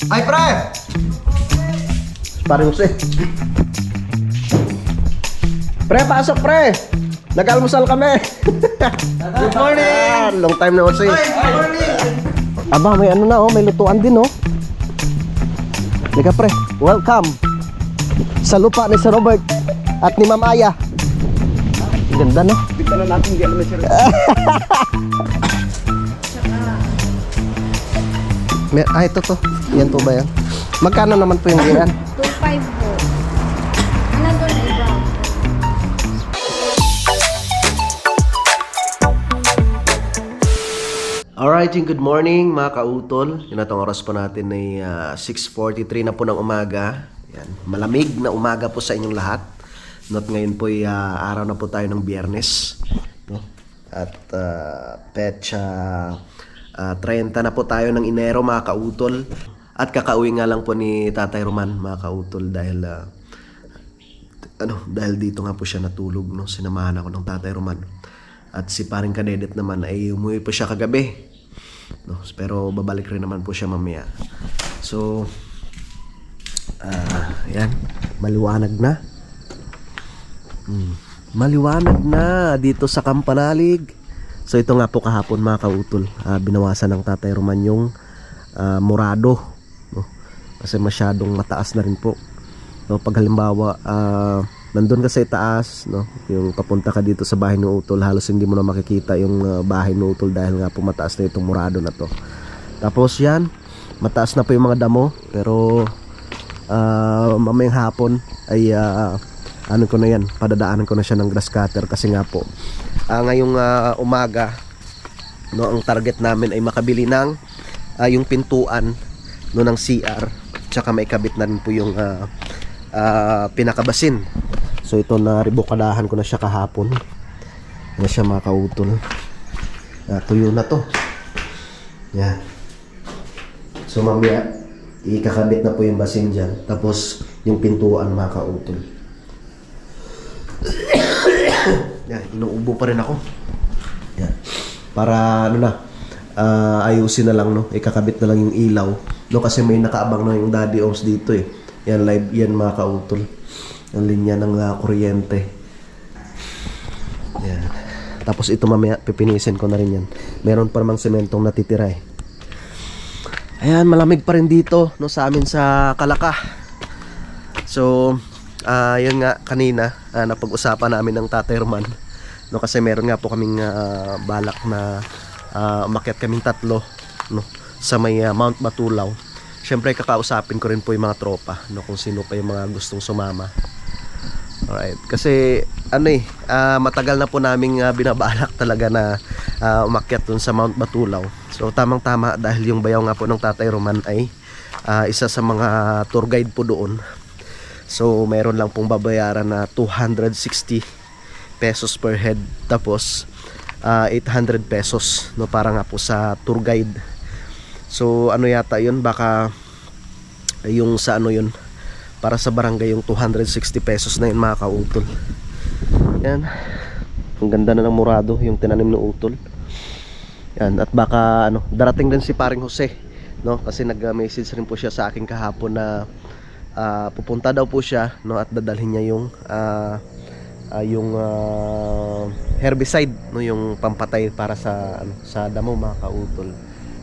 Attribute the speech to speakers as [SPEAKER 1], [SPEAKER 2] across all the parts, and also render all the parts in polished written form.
[SPEAKER 1] Ay, pre! Paring Jose. Pre, pasok pre! Nag-almusal kami.
[SPEAKER 2] Good morning!
[SPEAKER 1] Long time no see.
[SPEAKER 2] Good morning!
[SPEAKER 1] Aba, may ano na oh, may lutuan din oh. Liga pre, welcome sa lupa ni Sir Robert at ni Ma'am Aya. Ganda no?
[SPEAKER 2] Bigla na natin, hindi alam na siya.
[SPEAKER 1] Ito to. Yan po ba yan? Magkano naman po yung ganyan?
[SPEAKER 3] 2.5 po. Nandun na brown.
[SPEAKER 1] Alright, good morning mga kautol. Yun na, oras po natin ay 6:43 na po ng umaga. Yan. Malamig na umaga po sa inyong lahat. Not ngayon po ay araw na po tayo ng Biyernes, no? At petsa 30 na po tayo ng Enero mga kautol. At kakauwi nga lang po ni Tatay Roman mga kautol dahil dahil dito nga po siya natulog, no? Sinamahan ako ng Tatay Roman. At si paring Kadedet naman ay umuwi po siya kagabi, no? Pero babalik rin naman po siya mamaya. So yan, maliwanag na. Maliwanag na dito sa Kampanalig. So ito nga po kahapon mga kautol, binawasan ng Tatay Roman yung murado, no? Kasi masyadong mataas na rin po, no? Pag halimbawa nandun ka sa itaas, no? Yung papunta ka dito sa bahay ng utol, halos hindi mo na makikita yung bahay ng utol dahil nga po mataas na itong murado na to. Tapos yan, mataas na po yung mga damo. Pero mamayang hapon ay ano ko na yan, padadaanan ko na siya ng grass cutter. Kasi nga po ngayong umaga, no, ang target namin ay makabili ng yung pintuan, no, ng CR, tsaka maikabit na rin po yung pinakabasin. So ito, na ribukadahan ko na siya kahapon. Yan siya mga kautol. Tuyo na to. Yan. So mamaya ikakabit na po yung basin dyan. Tapos yung pintuan mga kautol. Yan, inuubo pa rin ako. Yan. Para ano na, ayusin na lang, no. Ikakabit na lang yung ilaw, no, kasi may nakaabang na yung Daddy Oms dito eh. Yan, live yan mga kautol. Ang linya ng kuryente. Yan. Tapos ito mamaya pipinisin ko na rin yan. Meron pa namang sementong natitira eh. Ayan, malamig pa rin dito, no, sa amin sa Kalaka. So yun nga, kanina napag-usapan namin ng Tatay Roman, no, kasi meron nga po kaming balak na umakyat kaming tatlo, no, sa may Mount Batulaw. Siyempre kakausapin ko rin po yung mga tropa, no, kung sino pa yung mga gustong sumama. Alright, kasi matagal na po naming binabalak talaga na umakyat dun sa Mount Batulaw. So tamang tama, dahil yung bayaw nga po ng Tatay Roman ay isa sa mga tour guide po doon. So meron lang pong babayaran na 260 pesos per head. Tapos 800 pesos, no, para nga po sa tour guide. So ano yata yun, baka yung sa ano yun, para sa barangay yung 260 pesos na yun mga kautol. Yan, ang ganda na ng murado yung tinanim ng utol. Yan, at baka darating din si paring Jose, no, kasi nag-message rin po siya sa akin kahapon na pupunta daw po siya, no, at dadalhin niya yung herbicide, no, yung pampatay para sa damo mga kautol.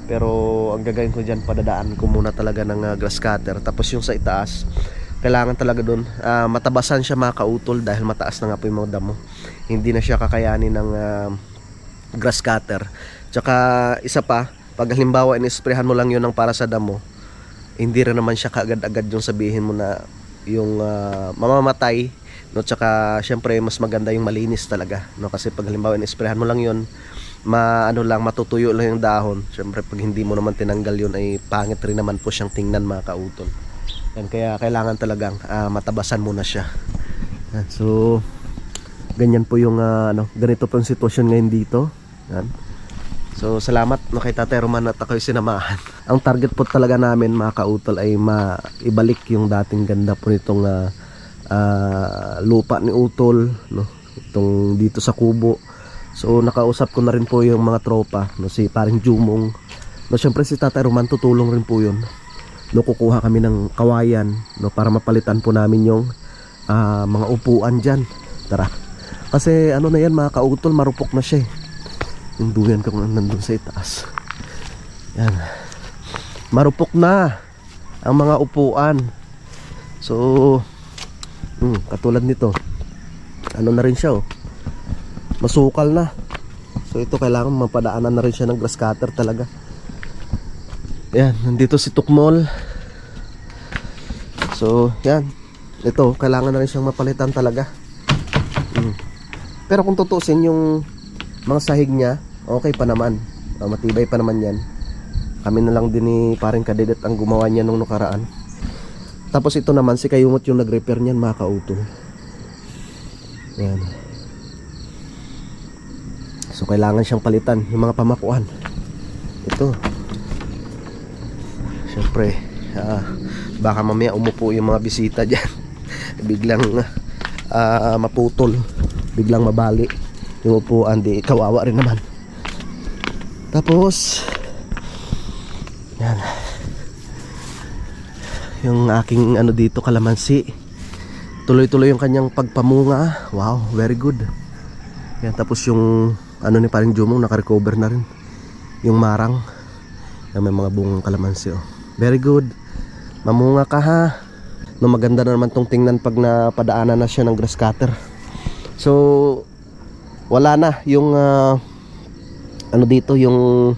[SPEAKER 1] Pero ang gagawin ko dyan, padadaan ko muna talaga ng grass cutter. Tapos yung sa itaas, kailangan talaga dun matabasan siya mga kautol, dahil mataas na nga po yung mga damo. Hindi na siya kakayanin ng grass cutter. Tsaka isa pa, pag halimbawa inisprehan mo lang yun ng para sa damo, hindi rin naman siya kaagad-agad yung sabihin mo na yung mamamatay, no. Tsaka syempre mas maganda yung malinis talaga, no, kasi pag halimbawa inisprehan mo lang yun, matutuyo lang yung dahon. Syempre pag hindi mo naman tinanggal yun, ay pangit rin naman po siyang tingnan mga kautol. Yan, kaya kailangan talagang matabasan muna siya. Yan, so ganyan po yung ganito po yung sitwasyon ngayon dito. Yan. So salamat, no, kay Tatay Roman at ako'y sinamahan. Ang target po talaga namin mga kautol ay maibalik yung dating ganda po nitong lupa ni utol, no, itong dito sa kubo. So nakausap ko na rin po yung mga tropa, no, si paring Jumong, no, syempre si Tatay Roman tutulong rin po yun. no, kukuha kami ng kawayan, no, para mapalitan po namin yung mga upuan dyan. Tara, kasi ano na yan mga kautol, marupok na siya eh. Yung duyan ko nandun sa itaas, yan, marupok na ang mga upuan. So katulad nito, ano na rin siya, oh, masukal na. So ito kailangan mapadaanan na rin siya ng grass cutter talaga. Yan, nandito si Tukmol. So yan, ito kailangan na rin siyang mapalitan talaga. Pero kung tutusin yung mga sahig niya, okay pa naman, matibay pa naman yan. Kami na lang din ni paring Kadedet ang gumawa niya nung nakaraan. Tapos ito naman si Kayumot yung nag-repair niyan mga kautol. Yan. So kailangan siyang palitan yung mga pamakuan. Ito, syempre, baka mamaya umupo yung mga bisita dyan. Biglang maputol, biglang mabali yung upuan, di kawawa rin naman. Tapos yan, yung aking ano dito, kalamansi, tuloy-tuloy yung kanyang pagpamunga. Wow, very good. Yan, tapos yung ano ni paring Jumong, naka-recover na rin yung marang. Yan, may mga bungang kalamansi, oh. Very good, mamunga ka ha. No, maganda na naman tong tingnan pag napadaanan na siya ng grass cutter. So wala na yung ano dito, yung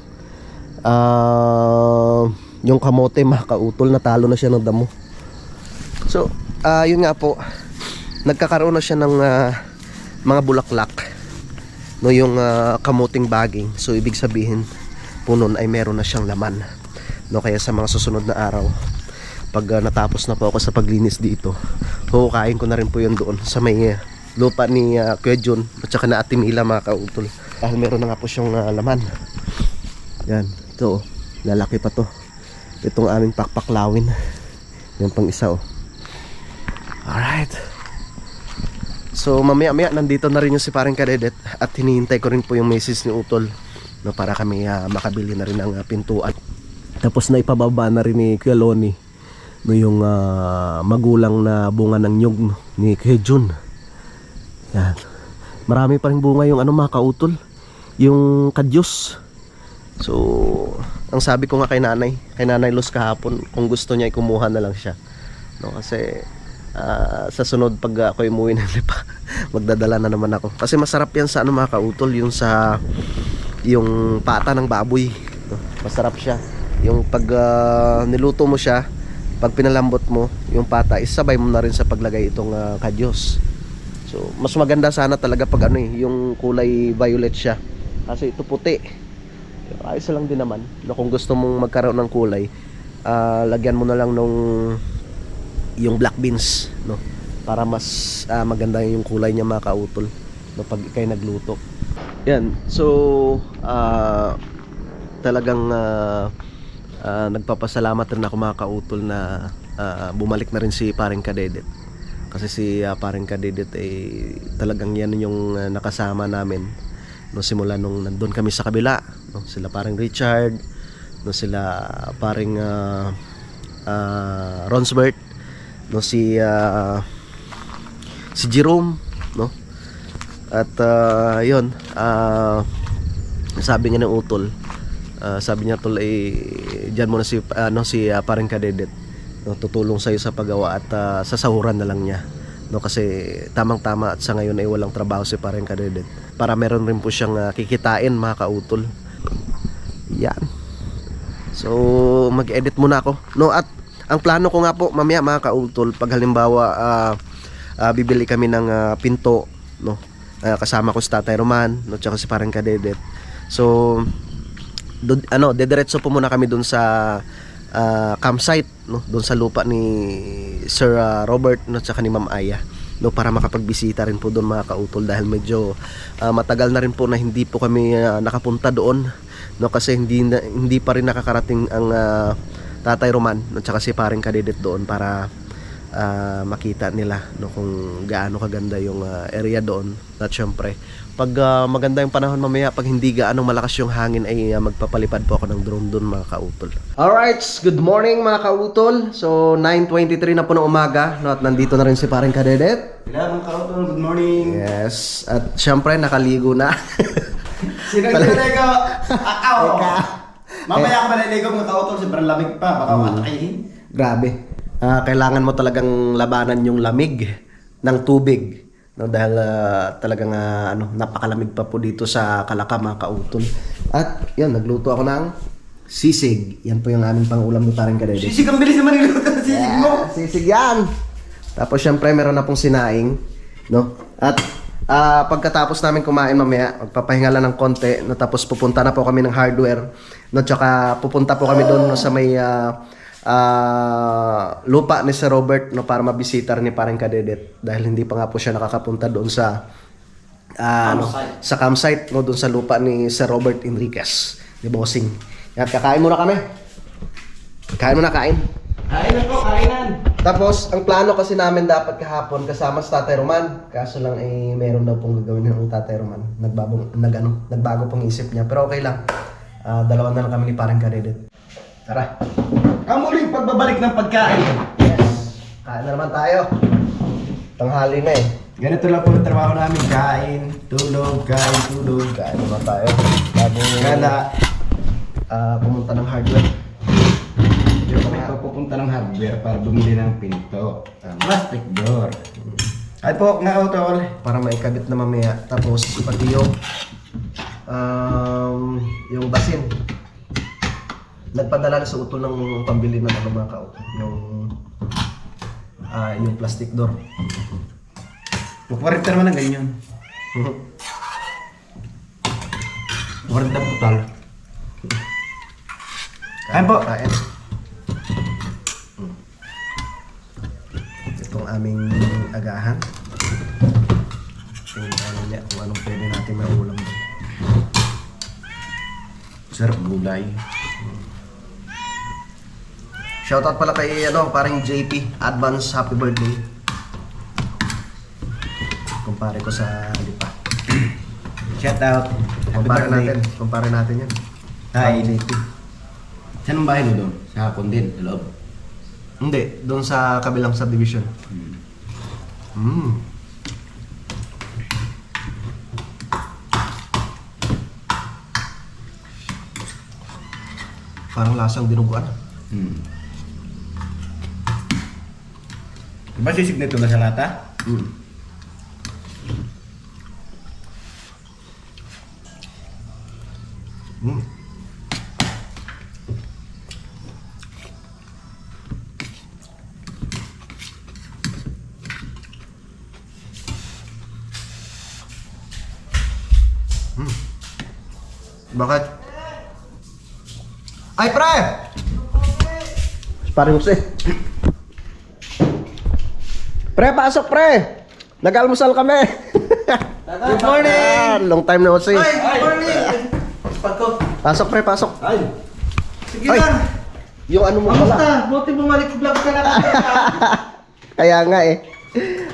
[SPEAKER 1] kamote mga kautol, natalo na siya ng damo. So yun nga po, nagkakaroon na siya ng mga bulaklak, no, yung kamuting baging. So ibig sabihin po nun ay meron na siyang laman, no. Kaya sa mga susunod na araw, pag natapos na po ako sa paglinis dito, huhukain ko na rin po yun doon sa may lupa ni Kuya John at saka na Ate Mila mga kautol, dahil meron na nga po siyang laman. Yan, ito, lalaki pa to. Itong aming pakpaklawin, yan pang isa, oh. Alright, so mamaya nandito na rin yung si paring Kadedet, at hinihintay ko rin po yung message ni Utol, no, para kami makabili na rin ng pintuan. Tapos na ipababa na rin ni Kuya Loni, no, yung magulang na bunga ng nyug, no, ni Kuya Jun. Yan, marami pa rin bunga yung ano mga kautol, yung kadyos. So ang sabi ko nga kay Nanay Luz kahapon, kung gusto niya kumuha na lang siya, no, kasi sa sunod pag ako umuwi ng Lipa, magdadala na naman ako, kasi masarap yan sa ano mga kautol, yung sa yung pata ng baboy, no, masarap siya. Yung pag niluto mo siya, pag pinalambot mo yung pata, isabay mo na rin sa paglagay itong kadyos. So mas maganda sana talaga pag ano yung kulay violet siya, kasi ito puti. Ayos lang din naman, no, kung gusto mong magkaroon ng kulay, lagyan mo na lang nung yung black beans, no, para mas maganda yung kulay niya mga kautol, no, pag ikay nagluto. Yan, so talagang nagpapasalamat rin ako mga kautol na bumalik na rin si paring Kadedet, kasi si paring Kadedet ay talagang yan yung nakasama namin, no, simula nung nandun kami sa kabila, no, sila paring Richard, no, sila paring Ronsbert, no, si Jerome, no, at yun, sabi nga ng Utol, sabi niya tol, diyan mo na si si paring Kadedet, no, tutulong sa iyo sa paggawa at sasahuran na lang niya, no, kasi tamang-tama at sa ngayon ay walang trabaho si paring Kadedet, para meron rin po siyang kikitain mga kautol. Yan, so mag-edit muna ako, no, at ang plano ko nga po mamaya mga kautol, pag halimbawa bibili kami ng pinto, no, kasama ko si Tatay Roman, no, tsaka si paring Kadedet. So dediretso po muna kami dun sa campsite, no, dun sa lupa ni Sir Robert, no, tsaka ni Ma'am Aya, no, para makapagbisita rin po doon mga kautol, dahil medyo matagal na rin po na hindi po kami nakapunta doon, no, kasi hindi pa rin nakakarating ang Tatay Roman at saka si paring Kadedet doon para makita nila no, kung gaano kaganda yung area doon. At syempre, pag maganda yung panahon mamaya, pag hindi gaano malakas yung hangin, ay magpapalipad po ako ng drone doon, mga kautol. Alright, good morning mga kautol. So 9:23 na po ng umaga, no, at nandito na rin si Paring Kadedet.
[SPEAKER 2] Hello mga kautol, good morning.
[SPEAKER 1] Yes, at syempre nakaligo na.
[SPEAKER 2] Sino naliligo? Akaw! Mamaya ako maliligo mga kautol, sobrang lamig pa, baka matakihin.
[SPEAKER 1] Grabe. Kailangan mo talagang labanan yung lamig ng tubig, no, dahil talagang napakalamig pa po dito sa Calaca, mga kautol. At yan, nagluto ako ng sisig. Yan po yung aming pangulam ni Paring Kadedet.
[SPEAKER 2] Sisig, ang bilis naman niluto ng sisig mo.
[SPEAKER 1] Sisig yan. Tapos syempre meron na pong sinaing, no? At pagkatapos namin kumain mamaya, magpapahinga lang ng konti, no? Tapos pupunta na po kami ng hardware, no? Tsaka pupunta po kami doon, no, sa may lupa ni Sir Robert, no, para mabisita ni Paring Kadedet, dahil hindi pa nga po siya nakakapunta doon sa sa campsite, no, doon sa lupa ni Sir Robert Enriquez, ni Bossing. Yan, kakain muna kami. Kain muna, kain.
[SPEAKER 2] Kainan po, kainan.
[SPEAKER 1] Tapos, ang plano kasi namin dapat kahapon kasama sa Tatay Roman. Kaso lang meron daw pong gagawin ng Tatay Roman. Nagbago pong isip niya. Pero okay lang. Dalawa na lang kami ni Paring Kadedet. Tara.
[SPEAKER 2] Ang muling pagbabalik ng pagkain.
[SPEAKER 1] Yes. Kain na naman tayo. Tanghali na eh.
[SPEAKER 2] Ganito lang po ang trabaho namin. Kain, tulog, kain, tulog.
[SPEAKER 1] Kain naman tayo. Bago
[SPEAKER 2] Kala,
[SPEAKER 1] pumunta ng hardware.
[SPEAKER 2] hindi kami papupunta ng hardware para bumili ng pinto. Plastic door. Ay po, nga kautol.
[SPEAKER 1] Para maikabit na mamaya. Tapos, pati yung basin. Nagpadala na sa utol ng pambili ng mga kautol. Yung plastic door.
[SPEAKER 2] Pupurit naman ng ganyan. Pupurit na putal. Kain po.
[SPEAKER 1] Kain. Itong aming agahan. Tingnan niya kung anong pwede natin maulam doon.
[SPEAKER 2] Sarap gulay.
[SPEAKER 1] Shoutout pala kay Paring JP. Advance happy birthday. Kumpare ko sa Lipa.
[SPEAKER 2] Shout out.
[SPEAKER 1] Kumpare natin yan.
[SPEAKER 2] Hi.
[SPEAKER 1] Paring JP.
[SPEAKER 2] Saan ang bahay mo doon? Sa hapon din, sa loob.
[SPEAKER 1] Hindi, doon sa kabilang subdivision. Parang lasang dinuguan.
[SPEAKER 2] Diba sisig nito na sa lata?
[SPEAKER 1] Bakit? Ay, pre! Paring Jose. Pre, pasok, pre! Nag-almusal kami.
[SPEAKER 2] Good morning!
[SPEAKER 1] Long time no see.
[SPEAKER 2] Good morning!
[SPEAKER 1] Pasok, pre, pasok.
[SPEAKER 2] Ay! Sige
[SPEAKER 1] Ay,
[SPEAKER 2] lang!
[SPEAKER 1] yung ano mo pala.
[SPEAKER 2] Kamusta? Buti bumalik vlog ka na
[SPEAKER 1] Kaya nga eh.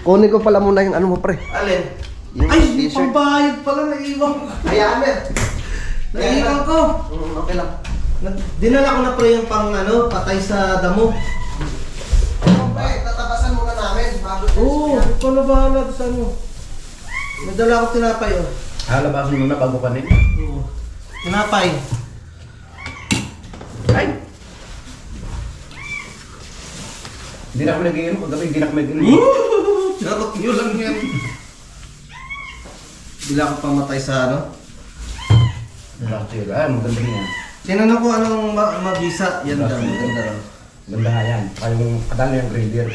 [SPEAKER 1] Kunin ko pala muna yung ano mo, pre.
[SPEAKER 2] Alin?
[SPEAKER 1] Yung
[SPEAKER 2] Ay!
[SPEAKER 1] t-shirt.
[SPEAKER 2] Pambayad pala, naiiwan ko.
[SPEAKER 1] Hayaan mo.
[SPEAKER 2] Naiiwan ko.
[SPEAKER 1] Okay lang.
[SPEAKER 2] Dinala ko na pre yung pang patay sa damo.
[SPEAKER 1] Pre, tatapasan muna namin. Bago
[SPEAKER 2] Oo, ikaw na bahala sa ano. May dala ko tinapay oh. Halabasan mo na bago kanin? Oo. Tinapay. Ay! Hindi na ako nag-iinom. Paggabi hindi na ako nag-iinom. Charot nyo lang yan. Bila ako pamatay sa ano? Maganda rin yan. Tinanong ko anong mabisa. Yan daw, maganda raw.
[SPEAKER 4] Ganda nga yan. Yung kadali yung grader.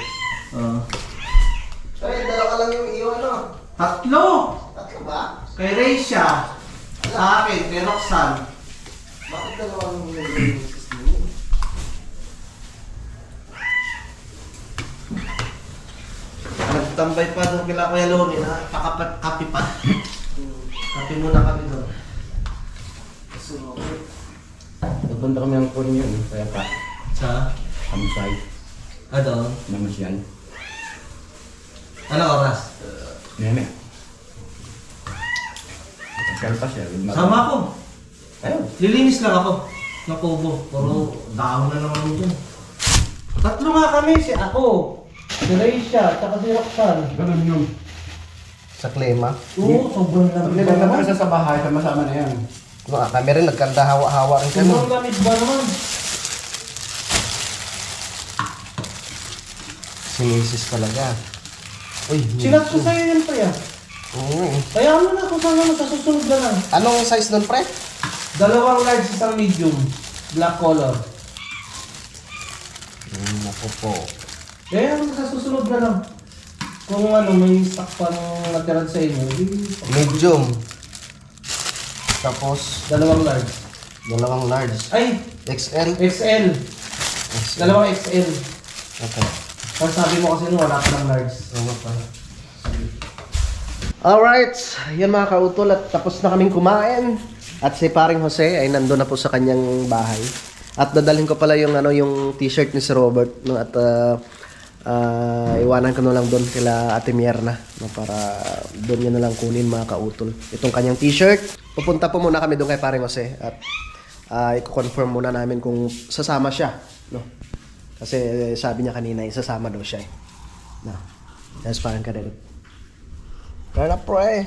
[SPEAKER 1] Pre, dala ka lang yung iyo, ano?
[SPEAKER 2] Tatlo!
[SPEAKER 1] Tatlo ba?
[SPEAKER 2] Kay Reisha. Sa akin, kay Roxanne.
[SPEAKER 1] Bakit dalawang yung
[SPEAKER 2] Nagtambay pa doon kila Kuya Loni na kapi pa. Kapi muna kami doon. So,
[SPEAKER 4] Nagpunta kami ng kunin yun. Kaya pa.
[SPEAKER 2] sa
[SPEAKER 4] Kamusay.
[SPEAKER 2] doon.
[SPEAKER 4] Namasyal.
[SPEAKER 2] Ano oras?
[SPEAKER 4] Yan eh. Kalpas siya.
[SPEAKER 2] Sama ako.
[SPEAKER 4] Ayun.
[SPEAKER 2] Lilinis lang ako. Ng kubo. Puro dahon na naman dyan. Tatlo nga kami. Si ako. Si Raisha. Tsaka si Roxanne.
[SPEAKER 4] Ganun yun.
[SPEAKER 1] Sa klema.
[SPEAKER 2] Oo, sobrang
[SPEAKER 4] Pag
[SPEAKER 2] lamig ba
[SPEAKER 4] nilagay
[SPEAKER 2] naman?
[SPEAKER 4] mo sa bahay, sama-sama na yan.
[SPEAKER 1] Kami rin nagkanda hawa-hawa rin kami.
[SPEAKER 2] Sobrang lamig ba naman?
[SPEAKER 1] Sinisis talaga. Uy,
[SPEAKER 2] Sinat ko sa'yo yan pa yan.
[SPEAKER 1] Oo.
[SPEAKER 2] Kaya ano na kung saan naman sa susunod na lang.
[SPEAKER 1] Anong size nun, pre?
[SPEAKER 2] 2 large, isang medium. Black color.
[SPEAKER 1] Naku po.
[SPEAKER 2] Kaya ano sa susunod na lang. Kung ano, may stock pang natira sa inyo,
[SPEAKER 1] Medium. Tapos,
[SPEAKER 2] 2 large.
[SPEAKER 1] 2 large.
[SPEAKER 2] Ay,
[SPEAKER 1] XL.
[SPEAKER 2] XL. 2 XL.
[SPEAKER 1] Okay.
[SPEAKER 2] Pag sabi mo kasi wala pa ng large.
[SPEAKER 1] Alright, yan mga kautol at tapos na kaming kumain. At si paring Jose ay nandun na po sa kanyang bahay. At dadalhin ko pala yung yung t-shirt ni si Robert, no, at iwanan ko na lang doon kila Ate Mierna, no, para doon niya na lang kunin mga kautol. Itong kanyang t-shirt. Pupunta po muna kami doon kay paring Jose at i-confirm muna namin kung sasama siya, no. Kasi sabi niya kanina isasama daw siya. No. That's parang kadalot. Tara pre.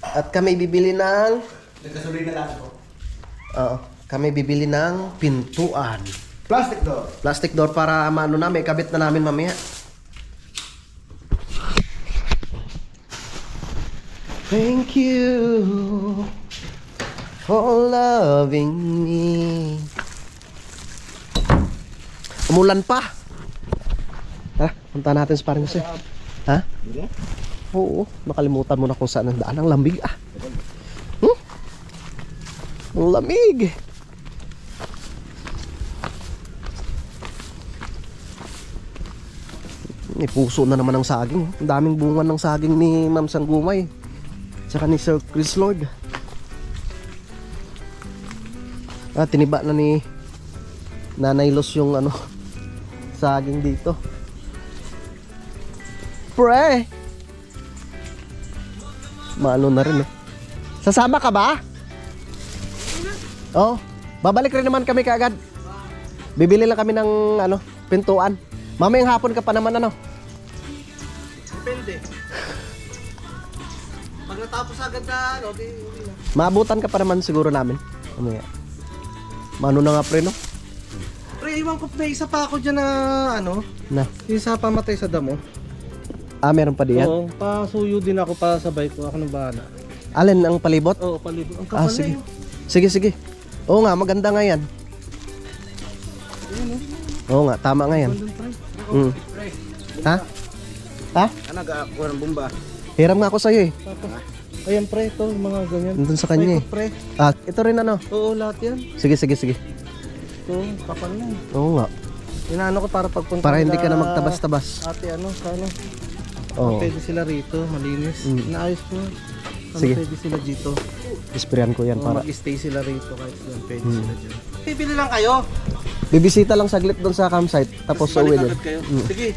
[SPEAKER 1] At kami bibili ng...
[SPEAKER 4] Nagkasuloy na lang ako.
[SPEAKER 1] Oo. Kami bibili ng pintuan.
[SPEAKER 4] Plastic door.
[SPEAKER 1] Plastic door para maano na, may kabit na namin mamaya. Thank you for loving me. Umulan pa. Tara, punta natin sa parang kasi. Ha? Oo, nakalimutan mo na kung saan ang daan. Ang lamig ah. Ang lamig. May puso na naman ng saging. Ang daming bunga ng saging ni Ma'am Sanggumay. Tsaka ni Sir Chris Lord. Tiniba na ni Nanay Los yung saging dito. Pre! Maano na rin eh. Sasama ka ba? Oo. Babalik rin naman kami kaagad. Bibili lang kami ng pintuan. Mamayang hapon ka pa naman
[SPEAKER 2] Depende. Pag natapos agad na, di uwi na.
[SPEAKER 1] Maabutan ka pa naman siguro namin. Mamaya. Maano na nga pre no?
[SPEAKER 2] Pre, iwan ko na isa pa ako dyan na
[SPEAKER 1] Na.
[SPEAKER 2] isa pamatay sa damo.
[SPEAKER 1] Meron pa diyan.
[SPEAKER 2] Oo, pasuyo din ako para sa bike ko. Ako nang bahala.
[SPEAKER 1] Alin ang palibot?
[SPEAKER 2] Oo, palibot. Ang kapal
[SPEAKER 1] Sige.
[SPEAKER 2] na
[SPEAKER 1] Sige, sige. Oo nga, maganda nga yan. Oo nga, tama nga yan. Mm. Ha? Ha?
[SPEAKER 4] Nag-ako ng bomba.
[SPEAKER 1] Hiram nga ako sa'yo eh.
[SPEAKER 2] Tapos, ayan pre, ito, yung mga ganyan.
[SPEAKER 1] Nandun sa kanya eh.
[SPEAKER 2] Pre,
[SPEAKER 1] Ito rin
[SPEAKER 2] oo, lahat yan.
[SPEAKER 1] Sige, sige, sige.
[SPEAKER 2] Ito, kapal na.
[SPEAKER 1] Oo nga.
[SPEAKER 2] Inaano ko para pagpunta
[SPEAKER 1] Para hindi ka na magtabas-tabas.
[SPEAKER 2] Ate, sa
[SPEAKER 1] Oo.
[SPEAKER 2] pwede sila rito, malinis. Inaayos ko.
[SPEAKER 1] Sige.
[SPEAKER 2] Pwede sila dito.
[SPEAKER 1] Isprayan ko yan para.
[SPEAKER 2] Mag-stay sila rito kahit doon. Pwede sila dyan. Bibili lang kayo.
[SPEAKER 1] Bibisita lang saglit doon sa campsite. Tapos uwi din.
[SPEAKER 2] Balik agad kayo. Sige.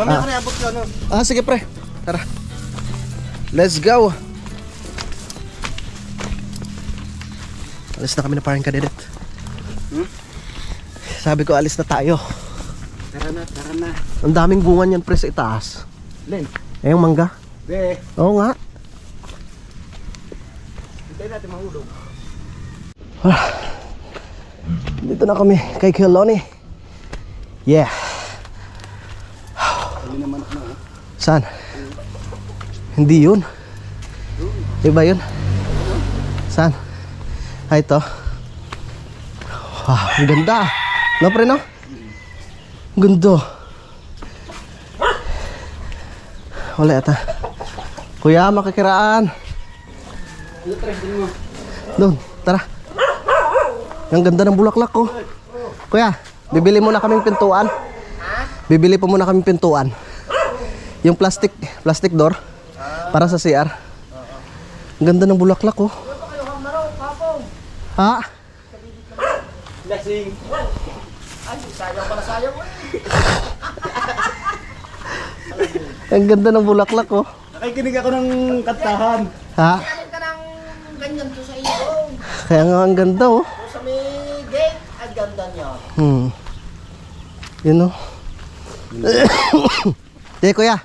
[SPEAKER 2] Mamaya ka na abot ka,
[SPEAKER 1] Sige pre. Tara. Let's go. Alis na kami na parang kadirit. Sabi ko alis na tayo.
[SPEAKER 4] Tara na.
[SPEAKER 1] Ang daming bunga niyan pre sa itaas.
[SPEAKER 4] Len.
[SPEAKER 1] Yung mangga.
[SPEAKER 4] Be.
[SPEAKER 1] Oo nga.
[SPEAKER 4] Hintayin natin mahulog.
[SPEAKER 1] Dito na kami kay Kiloni. Yeah.
[SPEAKER 4] Hindi naman ako na.
[SPEAKER 1] Saan? Hindi yun. Iba yun. Saan? Ito. Wow, ang ganda. No pre no? Ang ganda. Wala ata. Kuya, makikiraan. Doon, tara. Ang ganda ng bulaklak ko. Kuya, bibili muna kaming pintuan. Bibili po muna kaming pintuan. Yung plastic door para sa CR. Ang ganda ng bulaklak ko. Ha?
[SPEAKER 2] Blessing. Ay, sayang pala sayang.
[SPEAKER 1] Ang ganda ng bulaklak oh.
[SPEAKER 4] Nakikinig ako ng kantahan.
[SPEAKER 1] Ha?
[SPEAKER 4] Meron ka ng ganyan to sa iyo.
[SPEAKER 1] Kaya nga ang ganda oh.
[SPEAKER 4] Sa may gate, ang ganda niya.
[SPEAKER 1] Yun oh. Te kuya.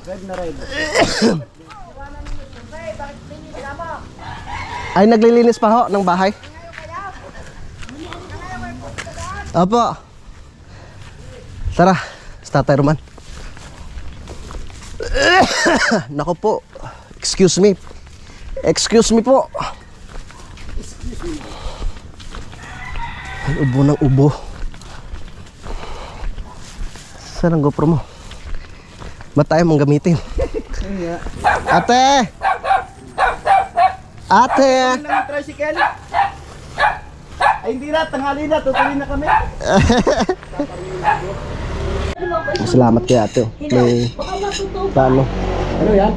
[SPEAKER 4] Red na red.
[SPEAKER 1] Ay naglilinis pa ho ng bahay. Opo. Tara, sa Tatay Roman. Nako po. Excuse me. Excuse me po. Ay, ubo ng ubo. Saan ang GoPro mo? Ba't tayo mong gamitin? Ate! Ate!
[SPEAKER 4] Lang yung tricycle. Ay hindi na, tanghali na, tutuloy na kami.
[SPEAKER 1] Salamat kay ate. Oh. May paano?
[SPEAKER 4] Ano yan?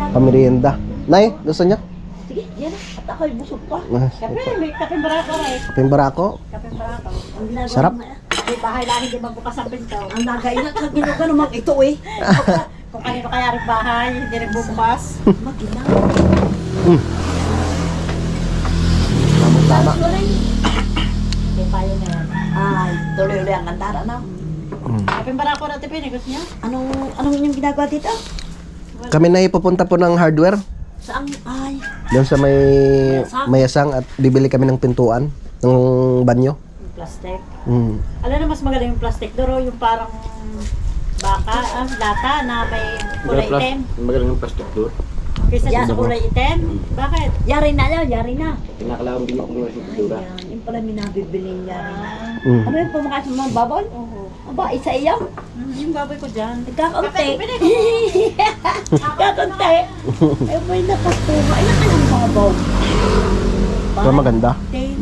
[SPEAKER 1] Pamerienda. Nay, gusto niya?
[SPEAKER 3] Sige, yan. At ako'y busog pa.
[SPEAKER 5] May kapeng barako rin.
[SPEAKER 1] Kaping barako.
[SPEAKER 5] Kapeng barako.
[SPEAKER 3] Ang ginagawa
[SPEAKER 1] Sarap.
[SPEAKER 3] mo,
[SPEAKER 5] May bahay lang hindi magbukas ang pinto.
[SPEAKER 3] ang nagainan ka ginuga naman ito eh.
[SPEAKER 5] Kung kanino kaya rin bahay, hindi rin bubukas.
[SPEAKER 3] Magina.
[SPEAKER 1] Tama.
[SPEAKER 5] Hindi tayo na yan.
[SPEAKER 3] Ay, tuloy-uloy ang kandara na.
[SPEAKER 5] Kapeng barako natin pinigos niya.
[SPEAKER 3] Anong inyong ginagawa dito?
[SPEAKER 1] Kami na ipupunta po ng hardware.
[SPEAKER 3] Saan? Ay,
[SPEAKER 1] Doon sa may mayasang at bibili kami ng pintuan ng banyo.
[SPEAKER 5] Yung plastic.
[SPEAKER 1] Mm.
[SPEAKER 5] Alam na mas magaling yung plastic. Doro yung parang baka, lata na may kulay itim.
[SPEAKER 4] Magaling yung plastic doon.
[SPEAKER 5] Kaysa
[SPEAKER 3] Yan.
[SPEAKER 5] sa kulay itim. Bakit?
[SPEAKER 3] yari na yan, yari na.
[SPEAKER 4] Pinakalawang din ako ng sigura.
[SPEAKER 3] Ayan, yung pala minabibiling yari na.
[SPEAKER 1] Mm.
[SPEAKER 3] Ano yung pumakas ng mga babol? Aba, isa iyo.
[SPEAKER 5] Yung baboy ko dyan.
[SPEAKER 3] Nagkakunti.
[SPEAKER 5] Kapeng
[SPEAKER 3] Nagkakunti. Eh, may nakakuha. Ilan ka ng babaw?
[SPEAKER 1] Ito maganda.
[SPEAKER 3] 10,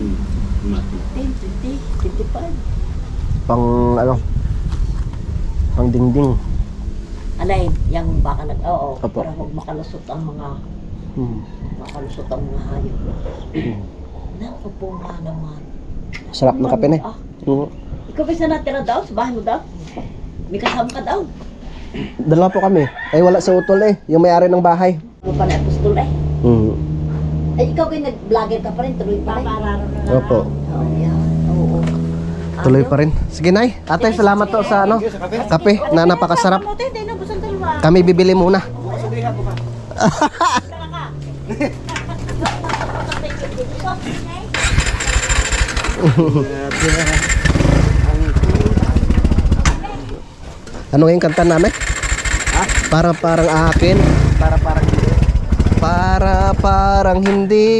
[SPEAKER 3] 20, 25.
[SPEAKER 1] Pang ano? Pang dingding.
[SPEAKER 3] Alay, yung baka oo,
[SPEAKER 1] Opo.
[SPEAKER 3] para huwag makalusot ang mga
[SPEAKER 1] Mm.
[SPEAKER 3] hayop. Naku po nga naman.
[SPEAKER 1] Sarap ng kape na.
[SPEAKER 3] Ah,
[SPEAKER 1] Mm.
[SPEAKER 3] ikaw ba sa natira daw? Sa bahay mo daw? May kasama ka daw?
[SPEAKER 1] Dalawa po kami. Ay wala sa utol eh. Yung may-ari ng bahay.
[SPEAKER 3] Ano pa na apostol eh?
[SPEAKER 1] Mm.
[SPEAKER 3] Ay, ikaw ba nag-vlogger ka pa rin? Tuloy pa rin?
[SPEAKER 5] Papararo na lang.
[SPEAKER 1] Opo.
[SPEAKER 3] Oo, yan. Oo.
[SPEAKER 1] Tuloy pa rin. Sige nay. Ate, salamat to sa ano. Kape na napakasarap.
[SPEAKER 5] Kamote, hindi na busan dalawa.
[SPEAKER 1] Kami bibili muna. Ano yung kanta namin? Para parang akin.
[SPEAKER 4] Para parang hindi.
[SPEAKER 1] Para parang hindi.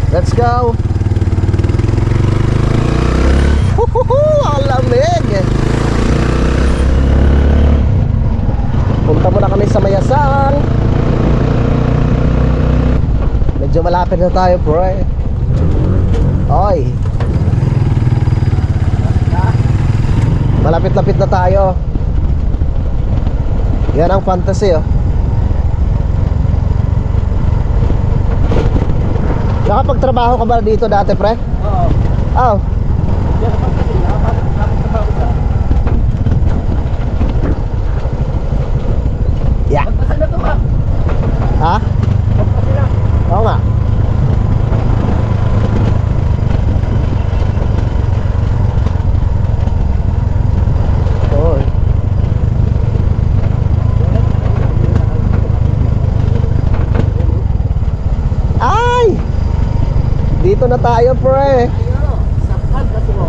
[SPEAKER 1] Let's go! Huhuhu! Ang lamig! Punta muna kami sa Mayasang. Medyo malapit na tayo, bro. Oy! Malapit-lapit na tayo. Yan ang fantasy, oh. Nakapagtrabaho ka ba dito dati, pre?
[SPEAKER 4] Oo.
[SPEAKER 1] Oh.
[SPEAKER 4] Yan naman kasi, nakapagtrabaho ka.
[SPEAKER 1] Yeah.
[SPEAKER 4] Magpasa na to ha.
[SPEAKER 1] Ha?
[SPEAKER 4] Magpasa na.
[SPEAKER 1] Oo nga. Oy. Ay! Dito na tayo, pre.
[SPEAKER 4] Sakal kasi mo.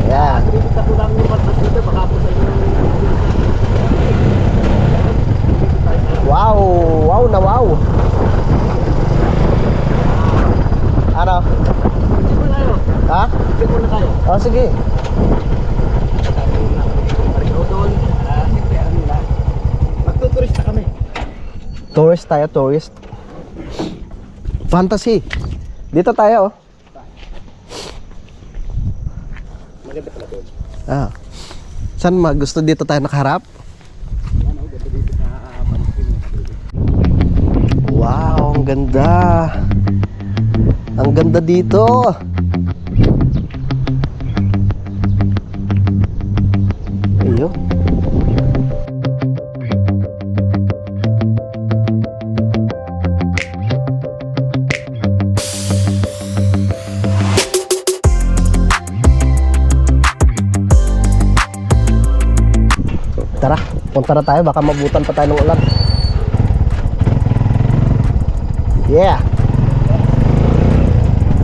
[SPEAKER 1] Ayan.
[SPEAKER 4] Dito ka lang yung matmas dito, baka po sa inyo.
[SPEAKER 1] Wow! Wow na wow! Ano?
[SPEAKER 4] Sige mo na kayo.
[SPEAKER 1] Ha?
[SPEAKER 4] Sige mo na kayo.
[SPEAKER 1] Oh, sige.
[SPEAKER 4] Paring doon. Siyempre, ano nila. Magtuturista kami.
[SPEAKER 1] Tourist tayo, tourist. Fantasy. Dito tayo, oh.
[SPEAKER 4] Maganda pala doon.
[SPEAKER 1] Ah. Saan gusto dito tayo nakaharap?
[SPEAKER 4] Ano, ganda dito sa Palestine.
[SPEAKER 1] Wow, ang ganda. Ang ganda dito. Ayun. Tara, punta na tayo. Baka mabutan pa tayo ng ulan. Yeah.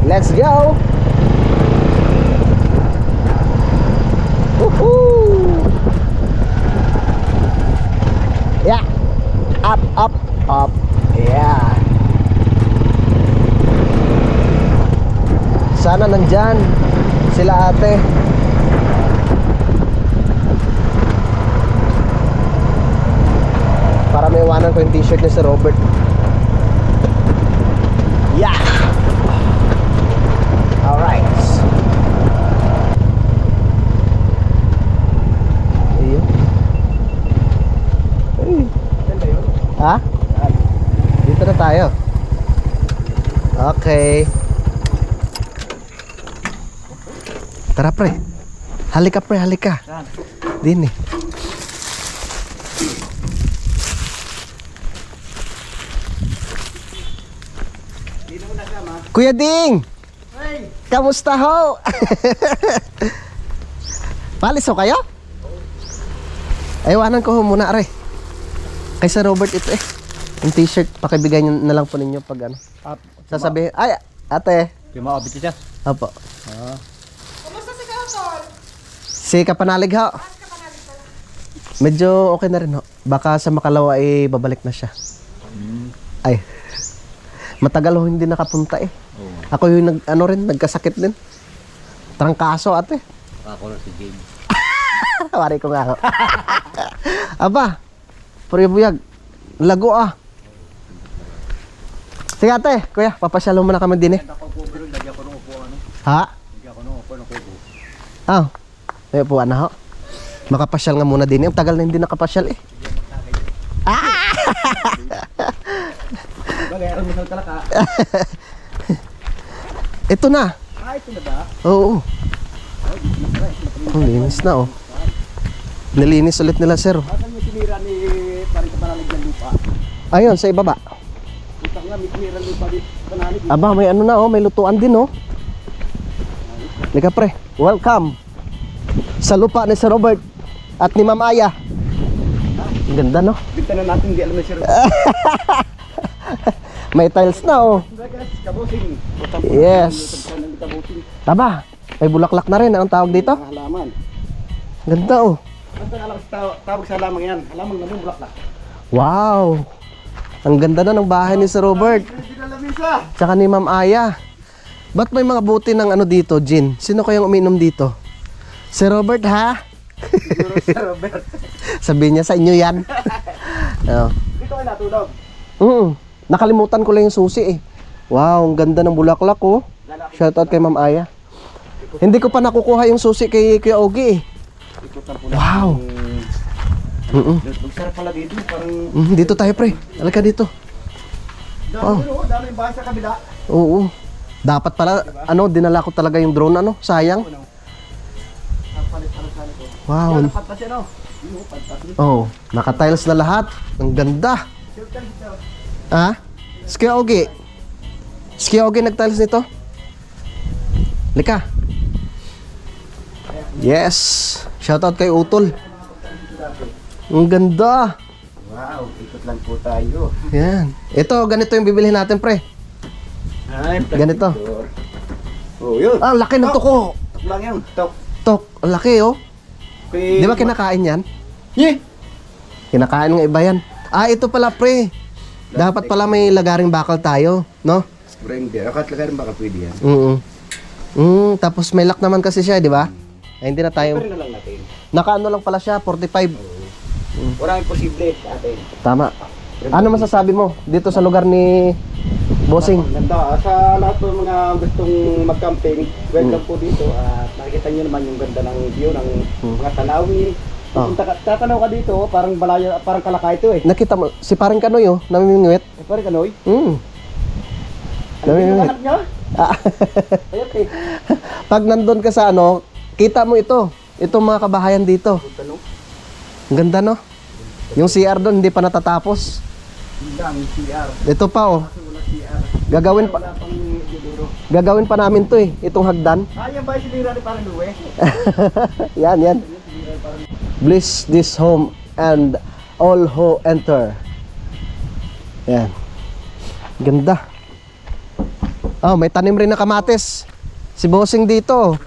[SPEAKER 1] Let's go. Woohoo. Yeah. Up, up, up. Yeah. Sana nandyan sila ate. Para may iwanan ko yung t-shirt ni Sir Robert. Yeah. All right. Ayun. Ay. Ha? Dito na tayo. Okay. Tara pre. Halika pre, halika. Din eh. Kuya Ding!
[SPEAKER 4] Hey!
[SPEAKER 1] Kamusta ho? Palis ho kayo? Aywanan ko ho muna re. Kay Sir Robert ito eh. Yung t-shirt, pakibigay nyo na lang po ninyo pag ano. Sasabihin, ay ate.
[SPEAKER 4] Yung maabit siya.
[SPEAKER 1] Opo. Si Kapanalig ho. Medyo okay na rin ho. Baka sa Makalawa ay babalik na siya. Ay. Matagal ho hindi nakapunta eh. Ako yung nagkasakit din. Trangkaso ate.
[SPEAKER 2] Ako na si James.
[SPEAKER 1] Wari ko nga ho. Aba, puri buyag. Lago ah. Sige ate, kuya, papasyalo mo na kami din eh.
[SPEAKER 4] Ako po, pero lagyan ko ng upuan.
[SPEAKER 1] Ha?
[SPEAKER 4] Lagyan ko ng upuan ng kubo.
[SPEAKER 1] Ah, may upuan na ho. Makapasyal nga muna din eh. Ang tagal na hindi nakapasyal eh.
[SPEAKER 4] Bagay, alam mo sa talaka.
[SPEAKER 1] Ito na.
[SPEAKER 4] Ito na ba?
[SPEAKER 1] Oo. Ang linis na oh. Nilinis ulit nila sir.
[SPEAKER 4] Asan yung sinira ni Paring Kapanalig ng lupa?
[SPEAKER 1] Ayun, sa ibaba.
[SPEAKER 4] Utang nga, may sinira ng lupa dito sa Kapanalig.
[SPEAKER 1] Aba, may ano na oh, may lutuan din oh. Lika pre, welcome sa lupa ni Sir Robert at ni Ma'am Aya. Ang ganda no?
[SPEAKER 4] Binta na natin, hindi alam na siya.
[SPEAKER 1] May tiles na oh.
[SPEAKER 4] Kabusing.
[SPEAKER 1] Yes. Taba, may bulaklak na rin. Anong tawag dito?
[SPEAKER 4] Halaman.
[SPEAKER 1] Ganda oh.
[SPEAKER 4] Ano ang tawag sa halamang yan? Halamang na yung bulaklak.
[SPEAKER 1] Wow. Ang ganda na ng bahay ni Sir Robert.
[SPEAKER 4] Hindi na lamisa.
[SPEAKER 1] Tsaka ni Ma'am Aya. Ba't may mga buti ng ano dito, Gin? Sino kayang uminom dito? Si Robert ha?
[SPEAKER 4] Siguro si Robert.
[SPEAKER 1] Sabihin niya sa inyo yan. Oh.
[SPEAKER 4] Dito kayo natulog.
[SPEAKER 1] Nakalimutan ko lang yung susi eh. Wow, ang ganda ng bulaklak oh. Shoutout kay Ma'am Aya. Hindi ko pa nakukuha yung susi kay Kuya Ogie eh.
[SPEAKER 4] Ikutan po
[SPEAKER 1] Wow.
[SPEAKER 4] Magsarap pala dito. Parang
[SPEAKER 1] Dito tayo pre. Halika dito.
[SPEAKER 4] dami dami yung bahay sa kabila.
[SPEAKER 1] Oo. Dapat pala, dinala ko talaga yung drone sayang. Wow.
[SPEAKER 4] Ano fantasy no? Fantasy.
[SPEAKER 1] Oh, naka-tiles na lahat. Ang ganda. Ha? Ski Ogie. Ski Ogie nag-tiles nito. Lika. Yes. Shoutout kay Utol. Ang ganda.
[SPEAKER 4] Wow, ikot lang po tayo.
[SPEAKER 1] Yan. Ito, ganito yung bibilihin natin, pre.
[SPEAKER 4] Ay,
[SPEAKER 1] Ganito.
[SPEAKER 4] Oh, yun.
[SPEAKER 1] Ah, laki ng tuko.
[SPEAKER 4] Tok lang yan. Tok.
[SPEAKER 1] Tok, ang laki oh.
[SPEAKER 4] Okay.
[SPEAKER 1] Di ba kinakain yan?
[SPEAKER 4] Yeah.
[SPEAKER 1] Kinakain ng iba yan. Ah, ito pala pre. Dapat pala may lagaring bakal tayo, no?
[SPEAKER 4] Hindi. Akat lagay rin baka pwede yan.
[SPEAKER 1] Tapos may lock naman kasi siya, di ba? Ay, hindi na tayo.
[SPEAKER 4] Pero na lang natin.
[SPEAKER 1] Nakaano lang pala siya, 45.
[SPEAKER 4] Walang imposible sa atin.
[SPEAKER 1] Tama. Ano masasabi mo dito sa lugar ni Bossing?
[SPEAKER 4] Ganda. Sa lahat ng mga gustong mag-camping, welcome po dito. At nakikita nyo naman yung ganda ng view ng mga tanawin. Tatanaw ka dito, parang balaya, parang Kalakay ito eh.
[SPEAKER 1] Nakita mo, si parang Kanoy oh, namimingwit.
[SPEAKER 4] Parang Kanoy.
[SPEAKER 1] Mm.
[SPEAKER 4] Ano yung anak niya?
[SPEAKER 1] Ah.
[SPEAKER 4] Ayot eh.
[SPEAKER 1] Pag nandun ka sa ano, kita mo ito. Itong mga kabahayan dito. Ang ganda no? Yung CR doon hindi pa natatapos.
[SPEAKER 4] Ang CR.
[SPEAKER 1] Ito pa oh.
[SPEAKER 4] Wala CR.
[SPEAKER 1] Gagawin pa
[SPEAKER 4] Wala pang siguro.
[SPEAKER 1] gagawin pa namin 'to eh, itong hagdan.
[SPEAKER 4] Yan ba yung sinira ni parang Luwe?
[SPEAKER 1] Yan, yan. Bless this home and all who enter. Yan. Ganda. Oh, may tanim rin na kamatis. Si Bossing dito.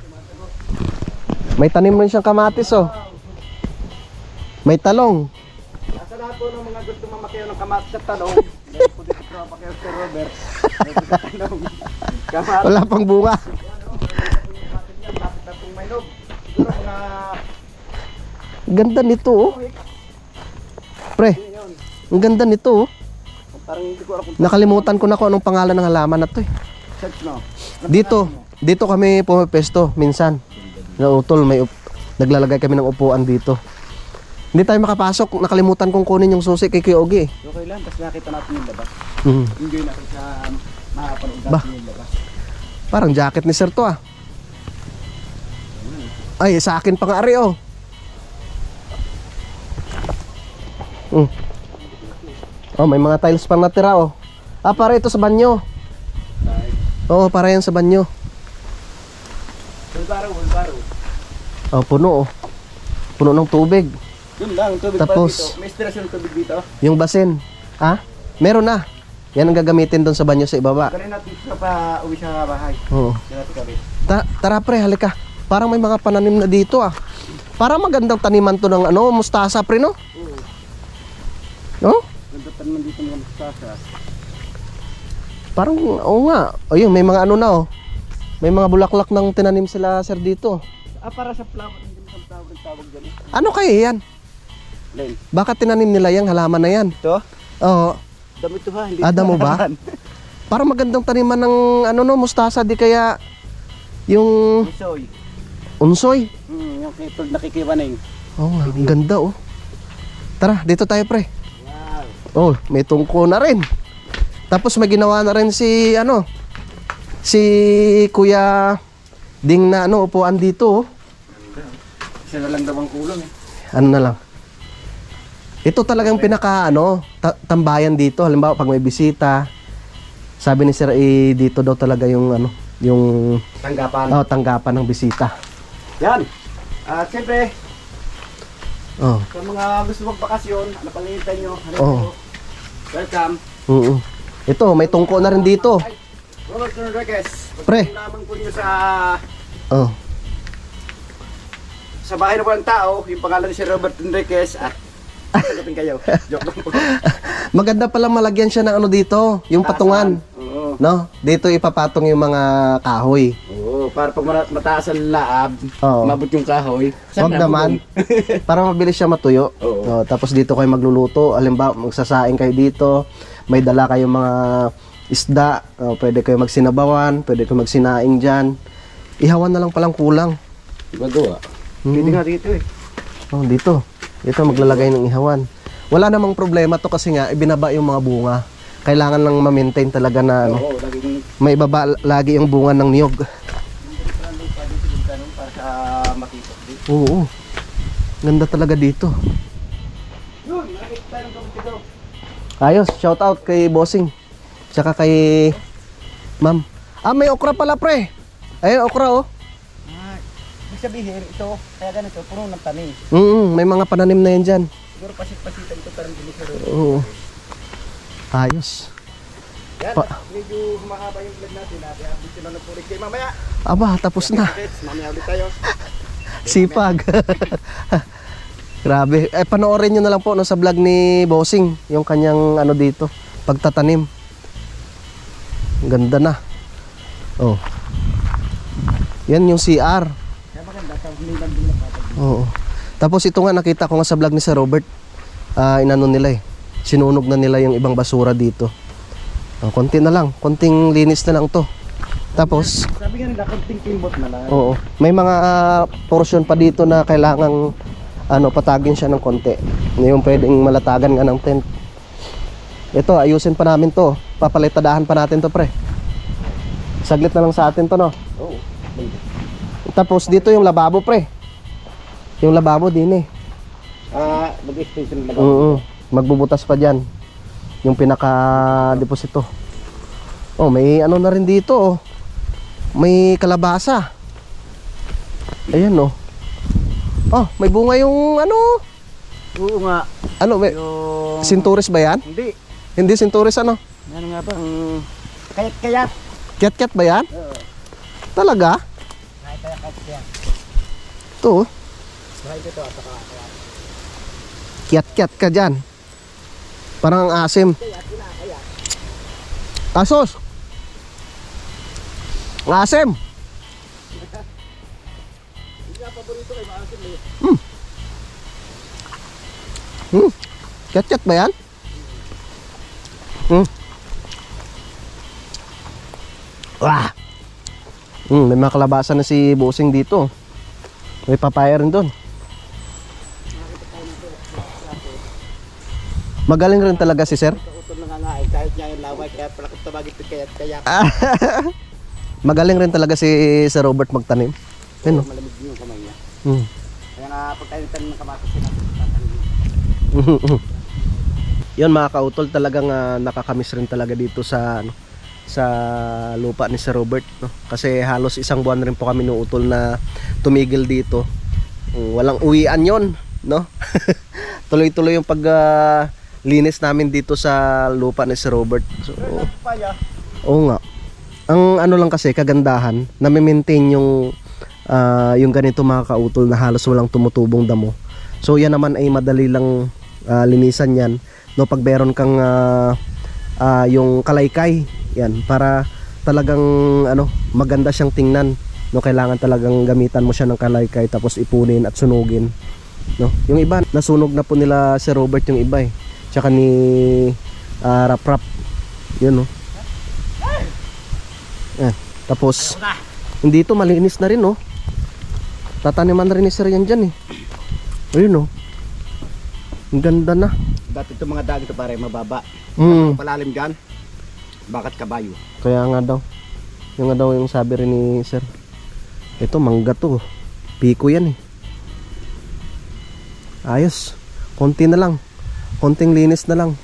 [SPEAKER 1] May tanim rin siyang kamatis oh. May talong.
[SPEAKER 4] Sa lahat po ng mga gusto mamakyaw ng kamatis sa talong, meron po dito sa mamakyaw si Robert. Meron po sa talong. Kamatis.
[SPEAKER 1] Wala pang bunga.
[SPEAKER 4] Lapit na pong may loob. Siguro mga
[SPEAKER 1] Ganda nito oh. Pre, ang ganda nito oh.
[SPEAKER 4] parang hindi ko alam kung
[SPEAKER 1] Nakalimutan ko na kung anong pangalan ng halaman na to eh.
[SPEAKER 4] search no.
[SPEAKER 1] Dito kami pumipesto minsan. Nautol, naglalagay kami ng upuan dito. Hindi tayo makapasok, nakalimutan kong kunin yung susi kay Kuya Ogie eh.
[SPEAKER 4] Okay lang, tapos nakita natin yung labas.
[SPEAKER 1] Mhm.
[SPEAKER 4] Enjoy natin sa makapanood
[SPEAKER 1] Bah.
[SPEAKER 4] natin yung labas.
[SPEAKER 1] Parang jacket ni Sir to ah. Ay, sa akin pa nga ari oh. Oh, may mga tiles pang natira oh. Ah, para ito sa banyo. Oo, para yan sa banyo.
[SPEAKER 4] Wheelbarrow.
[SPEAKER 1] Oh, puno oh. Puno ng tubig.
[SPEAKER 4] Yun lang, tubig
[SPEAKER 1] Tapos-
[SPEAKER 4] pa dito. May estirasyon ng tubig dito.
[SPEAKER 1] Yung basin. Ha? Meron na. Yan ang gagamitin doon sa banyo sa ibaba.
[SPEAKER 4] Kaya natin sa pa uwi sa bahay.
[SPEAKER 1] Oo.
[SPEAKER 4] Kaya natin kami.
[SPEAKER 1] Tara pre, halika. Parang may mga pananim na dito ah. Parang magandang taniman to ng ano, mustasa pre no? No?
[SPEAKER 4] Ganda naman dito mga mustasa.
[SPEAKER 1] Parang, oo nga. Ayun, may mga ano na oh. May mga bulaklak ng tinanim sila sir dito.
[SPEAKER 4] Para sa flower, hindi mo sa tawag dyan.
[SPEAKER 1] Ano kaya yan?
[SPEAKER 4] Len.
[SPEAKER 1] Baka tinanim nila yung halaman na yan.
[SPEAKER 4] Ito?
[SPEAKER 1] Oo.
[SPEAKER 4] Dami ito ha. Hindi
[SPEAKER 1] Damo ba? Parang magandang taniman ng ano no, mustasa di kaya yung
[SPEAKER 4] Soy.
[SPEAKER 1] unsoy.
[SPEAKER 4] Yung kitog nakikiwaning.
[SPEAKER 1] Oo nga, ang ganda oh. Tara, dito tayo pre.
[SPEAKER 4] Wow.
[SPEAKER 1] Oh, may tungko na rin. Tapos may ginawa na rin si ano, si Kuya Ding na ano, upuan dito oh.
[SPEAKER 4] Isa na lang daw ang kulong eh.
[SPEAKER 1] Ano na lang. Ito talagang pinaka ano, tambayan dito. Halimbawa pag may bisita, sabi ni Sir dito daw talaga yung ano, yung
[SPEAKER 4] Tanggapan.
[SPEAKER 1] tanggapan ng bisita.
[SPEAKER 4] Yan. At siyempre,
[SPEAKER 1] Oh.
[SPEAKER 4] sa mga gusto magbakasyon, ano pang hihintay nyo? Ano
[SPEAKER 1] Oo.
[SPEAKER 4] po? Welcome.
[SPEAKER 1] Oo. Ito, may tungko na rin dito.
[SPEAKER 4] Ay, Robert Rodriguez.
[SPEAKER 1] Pre.
[SPEAKER 4] Lamang po nyo sa
[SPEAKER 1] Oh.
[SPEAKER 4] bahay na walang tao, yung pangalan ni si Robert Enriquez at sagapin kayo. Joke lang po.
[SPEAKER 1] Maganda pala malagyan siya ng ano dito, yung patungan.
[SPEAKER 4] Oo.
[SPEAKER 1] No? Dito ipapatong yung mga kahoy.
[SPEAKER 4] Oo, para pag mataas ang laab,
[SPEAKER 1] Oo.
[SPEAKER 4] mabot yung kahoy.
[SPEAKER 1] Wag naman. Para mabilis siya matuyo.
[SPEAKER 4] Oo.
[SPEAKER 1] Oh, tapos dito kayo magluluto. Halimbawa, magsasaing kayo dito. May dala kayong mga isda. Oh, pwede kayo magsinabawan. Pwede kayo magsinaing dyan. Ihawan na lang palang kulang.
[SPEAKER 4] Magawa. Pwede nga dito eh.
[SPEAKER 1] Oh, dito. Dito maglalagay ng ihawan. Wala namang problema to kasi nga ibinaba yung mga bunga. Kailangan lang ma-maintain talaga na ano,
[SPEAKER 4] Oo, laging
[SPEAKER 1] may ibaba lagi yung bunga ng niyog.
[SPEAKER 4] para sa makita dito.
[SPEAKER 1] Oo. Ganda talaga dito.
[SPEAKER 4] Yun, nakikita tayo ng gamit dito.
[SPEAKER 1] Ayos, shout out kay Bossing. Tsaka kay Ma'am. Ah, may okra pala pre. Ayun, okra oh.
[SPEAKER 4] Ibig sabihin, ito, kaya ganito, puno ng tanim.
[SPEAKER 1] May mga pananim na yan dyan.
[SPEAKER 4] Siguro pasit-pasitan ito parang bilis na
[SPEAKER 1] Oo. Ayos.
[SPEAKER 4] Yan,
[SPEAKER 1] Pa-
[SPEAKER 4] medyo humahaba yung vlog natin. Abis sila ng pulig kayo mamaya.
[SPEAKER 1] Aba, tapos na.
[SPEAKER 4] Mamaya ulit tayo.
[SPEAKER 1] Sipag. Grabe. Panoorin nyo na lang po no, sa vlog ni Bossing. Yung kanyang ano dito, pagtatanim. Ang ganda na. Oh. Yan yung CR.
[SPEAKER 4] Kaya maganda, tapos may nandun na patag.
[SPEAKER 1] Oo. Tapos ito nga nakita ko nga sa vlog ni Sir Robert. Inano nila eh. sinunog na nila yung ibang basura dito. Konti na lang, konting linis na lang to. Tapos,
[SPEAKER 4] Sabi nga nila, konting timbot na lang.
[SPEAKER 1] oo, may mga portion pa dito na kailangang patagin siya ng konti. Yung pwedeng malatagan nga ng tent. Ito, ayusin pa namin to. Papalitadahan pa natin to, pre. Saglit na lang sa atin to, no?
[SPEAKER 4] Oo.
[SPEAKER 1] Tapos dito yung lababo, pre. Yung lababo din eh.
[SPEAKER 4] Mag-extension na lang.
[SPEAKER 1] Oo, magbubutas pa dyan. Yung pinaka-deposito. Oh, may ano na rin dito, oh. May kalabasa. Ayan, oh. Oh, may bunga yung ano.
[SPEAKER 4] Oo nga.
[SPEAKER 1] Ano, may
[SPEAKER 4] Yung...
[SPEAKER 1] sinturis ba yan?
[SPEAKER 4] Hindi.
[SPEAKER 1] Hindi sinturis, ano?
[SPEAKER 4] Ano nga ba? Kayat-kayat.
[SPEAKER 1] Kiat-kiat ba yan?
[SPEAKER 4] Oo.
[SPEAKER 1] Talaga?
[SPEAKER 4] Kayat-kayat.
[SPEAKER 1] Ito, oh.
[SPEAKER 4] Kahit ito at saka kayat.
[SPEAKER 1] Kiat-kiat ka dyan. Parang ang asim. Asos! Ang asim! Kiat-kiat ba yan? Wah! May mga kalabasa na si Bossing dito. May papaya rin doon. Magaling rin talaga si Sir.
[SPEAKER 4] Utol na nga eh. Kahit niya yung laway. Kaya pala kung tabagin ito kayat-kayat.
[SPEAKER 1] Magaling rin talaga si Sir Robert magtanim. Yan, no?
[SPEAKER 4] Malamig yung kamay niya.
[SPEAKER 1] Mm.
[SPEAKER 4] Kaya nga pag tayo ng kamatis sila.
[SPEAKER 1] Yun mga kautol, talagang nakakamiss rin talaga dito sa sa lupa ni Sir Robert, no? Kasi halos isang buwan rin po kami nuutol na tumigil dito. Walang uwian yon, no? Tuloy-tuloy yung pag linis namin dito sa lupa ni Sir Robert. So, oo nga. Ang ano lang kasi kagandahan, na-maintain yung ganito mga kautol na halos walang tumutubong damo. So yan naman ay madali lang linisan yan, no, pag meron kang yung kalaykay, yan, para talagang maganda siyang tingnan, no. Kailangan talagang gamitan mo siya ng kalaykay tapos ipunin at sunugin, no. Yung iba nasunog na po nila si Robert, yung iba tsaka ni Rap, yun, no. Tapos dito malinis na rin, no. Tataniman na rin ni Sir yan dyan, ayun, no. Ang ganda na.
[SPEAKER 4] Dati itong mga daan ito pare mababa. Palalim dyan. Bakit kabayo?
[SPEAKER 1] Kaya nga daw. Yung nga daw yung sabi rin ni Sir. Ito mangga to. Piko yan Ayos. Konti na lang. Konting linis na lang.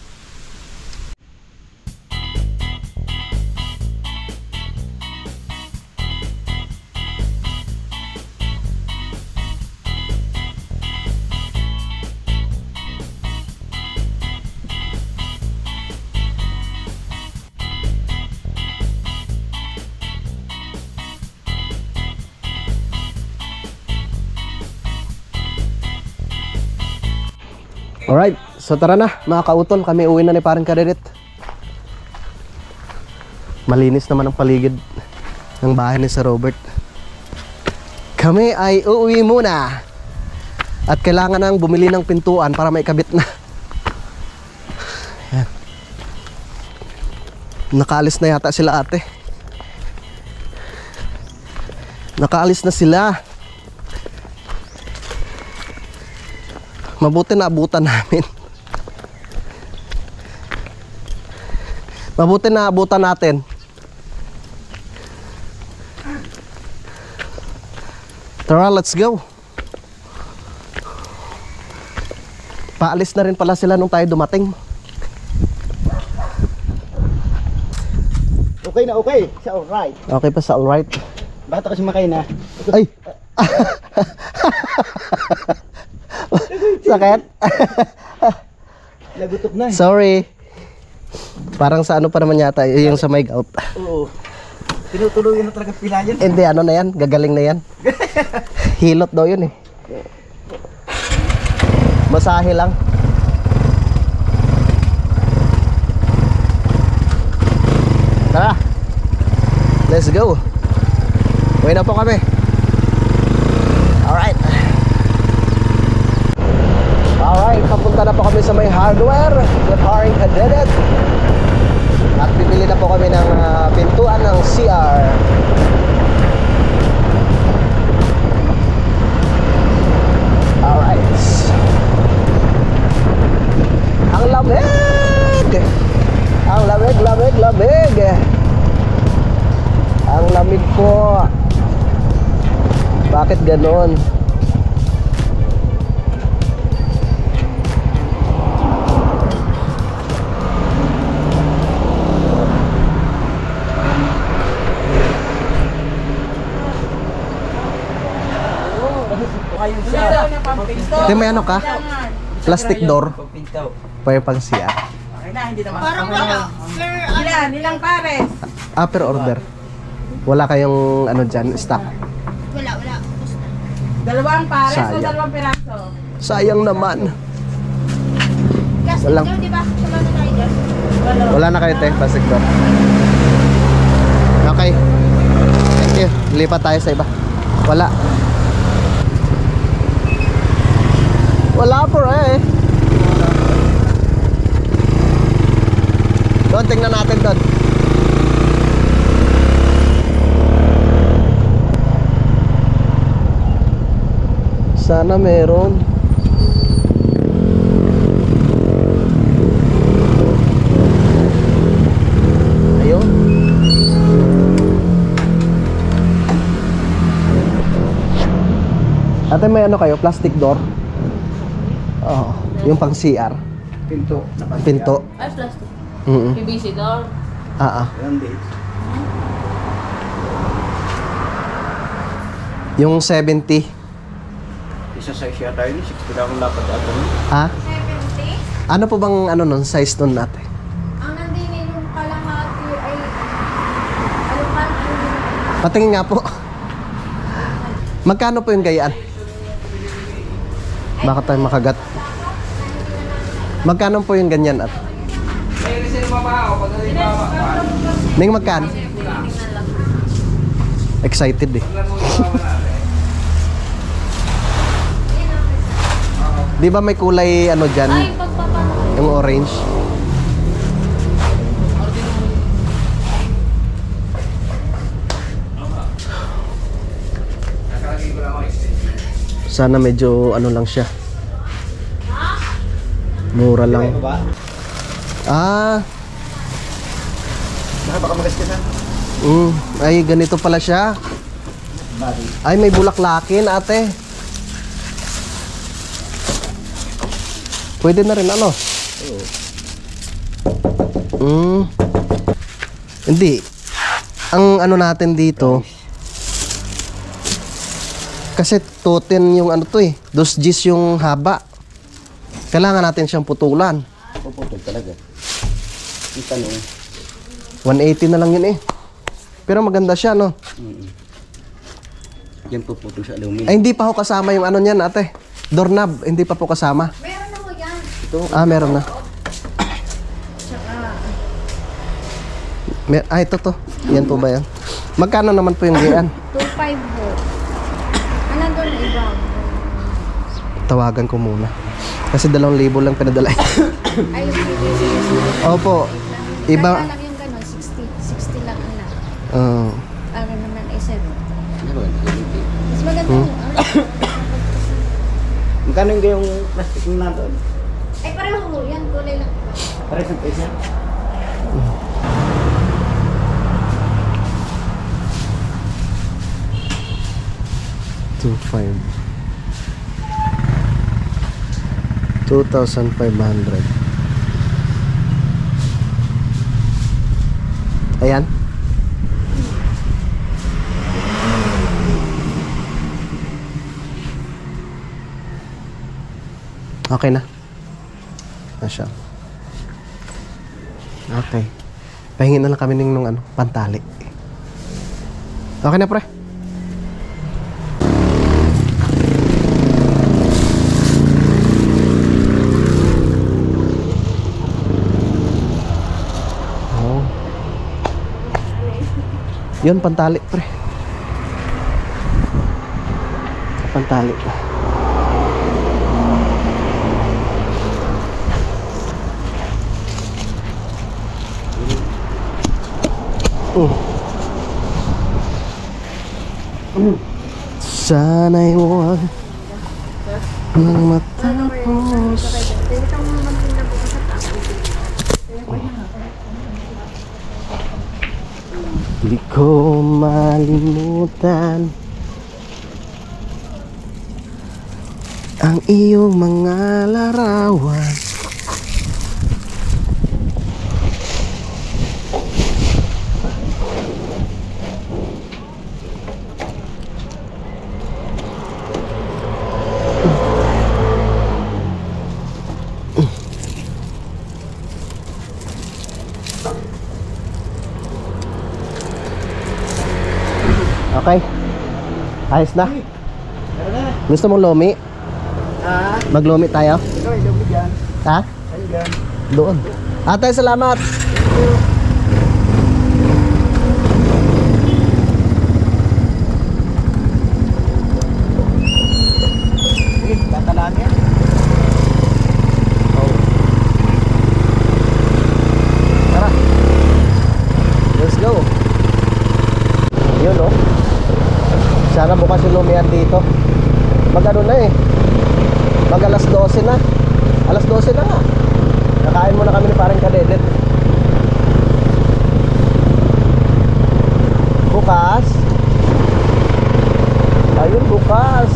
[SPEAKER 1] Alright, so tara na mga kautol, kami uwi na ni Parang Kadirit. Malinis naman ang paligid ng bahay ni Sir Robert. Kami ay uuwi muna. At kailangan nang bumili ng pintuan para may kabit na. Yan. Nakaalis na yata sila ate. Nakaalis na sila. Mabuti na abutan namin. Mabuti na abutan natin. Tara, let's go. Paalis na rin pala sila nung tayo dumating.
[SPEAKER 4] Okay na okay. Sa alright.
[SPEAKER 1] Okay pa sa alright.
[SPEAKER 4] Bakit ako sumakay na?
[SPEAKER 1] Ay! Sakit?
[SPEAKER 4] Nagutok na
[SPEAKER 1] Sorry. Parang sa ano pa naman yata, yung sa mic out.
[SPEAKER 4] Oo. Tinutuloy na talaga pila yan.
[SPEAKER 1] Hindi, ano na yan, gagaling na yan. Hilot daw yun Masahe lang. Tara, let's go. Uwi na po kami. Alright, papunta Pupunta na po kami sa may hardware, the Paring Cadet. At bibili na po kami ng pintuan ng CR. Alright. Ang lamig! Ang lamig, lamig, lamig! Ang lamig po. Bakit ganon? Ito may ano ka? Plastic door. Para pang siya.
[SPEAKER 5] Parang wala. Sir,
[SPEAKER 3] Ilang pares?
[SPEAKER 1] Per order. Wala kayong ano dyan, stock.
[SPEAKER 3] Wala.
[SPEAKER 6] Dalawang pares o
[SPEAKER 1] Sayang.
[SPEAKER 6] dalawang piraso?
[SPEAKER 1] Sayang naman.
[SPEAKER 3] Plastic
[SPEAKER 1] Walang-
[SPEAKER 3] daw, di ba? Sama na tayo dyan.
[SPEAKER 1] Wala na kayo, te, plastic door. Okay. Thank you. Lipat tayo sa iba. Wala. Wala po eh. Doon, tingnan natin doon. Sana meron. Ayun. Ate, may ano kayo? Plastic door? Oo. Yung pang CR.
[SPEAKER 4] Pinto.
[SPEAKER 1] Pinto.
[SPEAKER 6] Ay, plastic.
[SPEAKER 1] Mm-mm.
[SPEAKER 6] door.
[SPEAKER 1] Ah, ah.
[SPEAKER 4] Ayan din.
[SPEAKER 1] Yung 70.
[SPEAKER 4] Isa size yata yun, 60 lang ang lapad ato.
[SPEAKER 1] Ha?
[SPEAKER 3] 70?
[SPEAKER 1] Ano po bang ano nun? Size nun natin?
[SPEAKER 3] Ang nandini yung kalahati ay... Ano pa?
[SPEAKER 1] Patingin nga po. Magkano po yung gayaan? Baka tayo makagat. Magkano po yung ganyan at? Ning magkano? Excited eh. Di ba may kulay ano dyan?
[SPEAKER 3] Ay, pagpapano.
[SPEAKER 1] Yung orange. Sana medyo ano lang siya. Mura lang.
[SPEAKER 4] Ba?
[SPEAKER 1] Ah,
[SPEAKER 4] Baka magastos na.
[SPEAKER 1] ay ganito pala siya.
[SPEAKER 4] Body.
[SPEAKER 1] Ay may bulaklakin ate. Pwede na rin ano? Hindi. Ang ano natin dito, kasi 210 yung ano to eh. 2 Gs yung haba. Kailangan natin siyang putulan.
[SPEAKER 4] Puputol talaga. Yung tanong.
[SPEAKER 1] 180 na lang yun eh. Pero maganda siya no.
[SPEAKER 4] Yan puputol sa aluminum.
[SPEAKER 1] Ay hindi pa ho kasama yung ano niyan ate. Doorknob, hindi pa po kasama.
[SPEAKER 3] Meron na mo yan.
[SPEAKER 1] Ah, meron na. Ito to. Yan po ba yan? Magkano naman po yung gayan?
[SPEAKER 3] 2.5 po. Ano doon na iba?
[SPEAKER 1] Tawagan ko muna. Kasi 2,000 lang pinadala.
[SPEAKER 3] Ay, yung PVC.
[SPEAKER 1] Opo.
[SPEAKER 3] Iba.
[SPEAKER 1] Iba.
[SPEAKER 3] Kaya lang yung gano'n, 60 lang na.
[SPEAKER 1] Uh,
[SPEAKER 3] Para naman ay 7.
[SPEAKER 4] Ano ba?
[SPEAKER 3] Mas maganda yung
[SPEAKER 4] Magkano yung gayong plastic na doon?
[SPEAKER 3] Ay, pareho mo. Yan, kulay lang.
[SPEAKER 4] Parang sa pesa.
[SPEAKER 1] $2,500. Ayan. Okay na. Na siya. Okay. Pahingin na lang kami ng ano, pantali. Okay na, pre. Oh. Yun, pantali, pre. Pantali. Sana'y huwag nang matapos. Di ko malimutan ang iyong mga larawan. Okay. Ayos na. Gusto mong lomi? Maglomi tayo?
[SPEAKER 4] Ikaw, ilumig yan.
[SPEAKER 1] Ha?
[SPEAKER 4] Ayun yan.
[SPEAKER 1] Doon. Ate, salamat.
[SPEAKER 4] Sige, tatalaan yan.
[SPEAKER 1] Tara. Let's go. Yun, oh. Sana bukas yung lumihan dito. Mag-ano na eh. Mag alas 12 na. Alas 12 na nga. Nakain muna kami ni parang kadedet. Bukas. Ayun, bukas.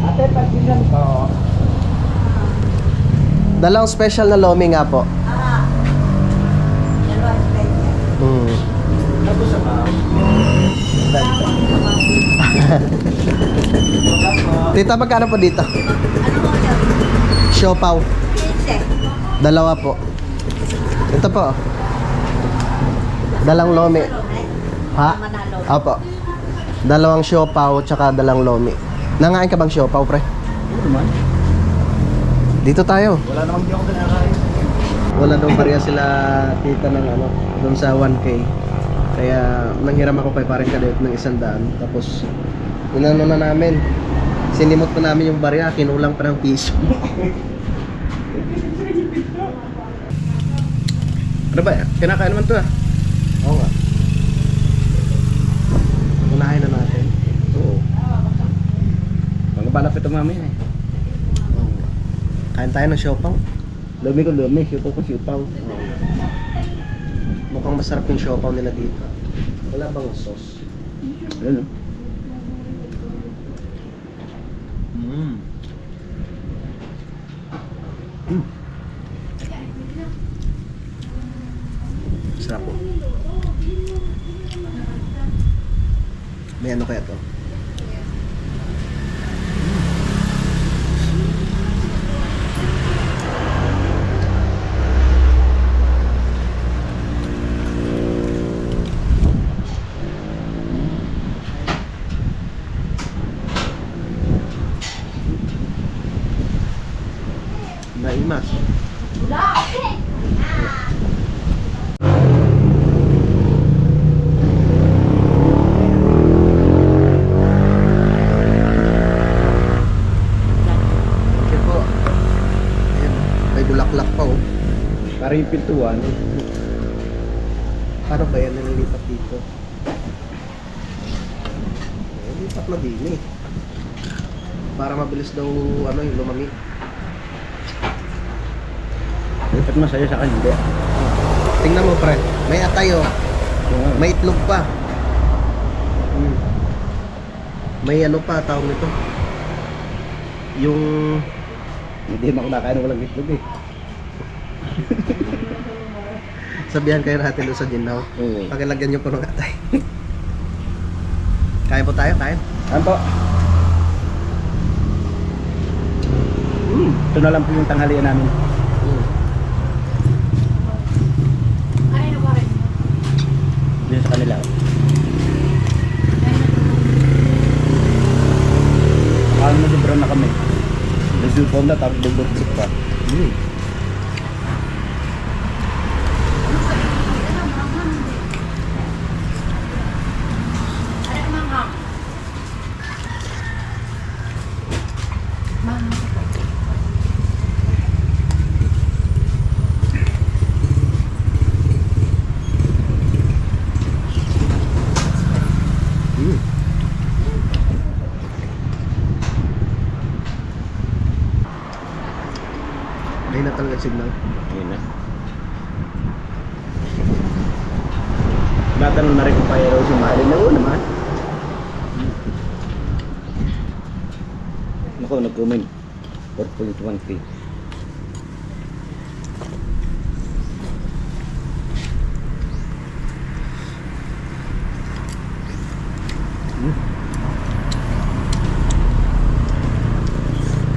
[SPEAKER 4] Ate, pagsinan ko.
[SPEAKER 1] Dalawang special na lomi nga po. Hmm.
[SPEAKER 4] Tapos sa ma'am.
[SPEAKER 1] Tita, magkano po dito? Siopaw. Dalawa po. Ito po. Dalang lomi. Ha? Apo. Dalawang siopaw tsaka dalang lomi. Nangain ka bang siopaw, pre?
[SPEAKER 4] Ano naman?
[SPEAKER 1] Dito tayo.
[SPEAKER 4] Wala namang di ako kinakain.
[SPEAKER 1] Wala daw barya sila tita ng ano, doon sa 1K. Kaya nanghiram ako kay parang kadet ng 100. Tapos inano na namin. Sinimot pa namin yung barya, kinulang pa ng piso.
[SPEAKER 4] Ano ba? Kinakain naman to ah.
[SPEAKER 1] Oo nga. Unahin na natin.
[SPEAKER 4] Oo. Pagkabalap ito mamaya eh.
[SPEAKER 1] Kain tayo ng siopaw.
[SPEAKER 4] Lumi ko lumi, siupaw ko siupaw.
[SPEAKER 1] Mukhang masarap yung siopaw nila dito. Wala bang sauce?
[SPEAKER 4] Ayun oh.
[SPEAKER 1] Sarap po. May ano kaya to? Naimas. Okay po. Ayan, may bulaklak pa oh.
[SPEAKER 4] Parang yung pintuan.
[SPEAKER 1] Paano ba yan nililipat dito? Lipat na din eh. Para mabilis daw ano yung lumami.
[SPEAKER 4] Dapat masaya sa akin, hindi.
[SPEAKER 1] Tingnan mo pre, may atay oh. May itlog pa. May ano pa tawag nito. Yung
[SPEAKER 4] Hindi naman ako nakain ng walang itlog eh.
[SPEAKER 1] sabihan kayo natin doon sa Ginaw.
[SPEAKER 4] Oo.
[SPEAKER 1] Pakilagyan nyo po ng atay. Kain po tayo, kain.
[SPEAKER 4] Ano po? Ito na lang po yung tanghalian namin. Dito sa kanila. Ano na sobrang na kami. Nagsulpon na tapos bugbog pa.
[SPEAKER 1] signal.
[SPEAKER 4] Yun na. Natanong na rin kung kaya raw si Mahalin na naman. Naku, nag-comment. 4.1K.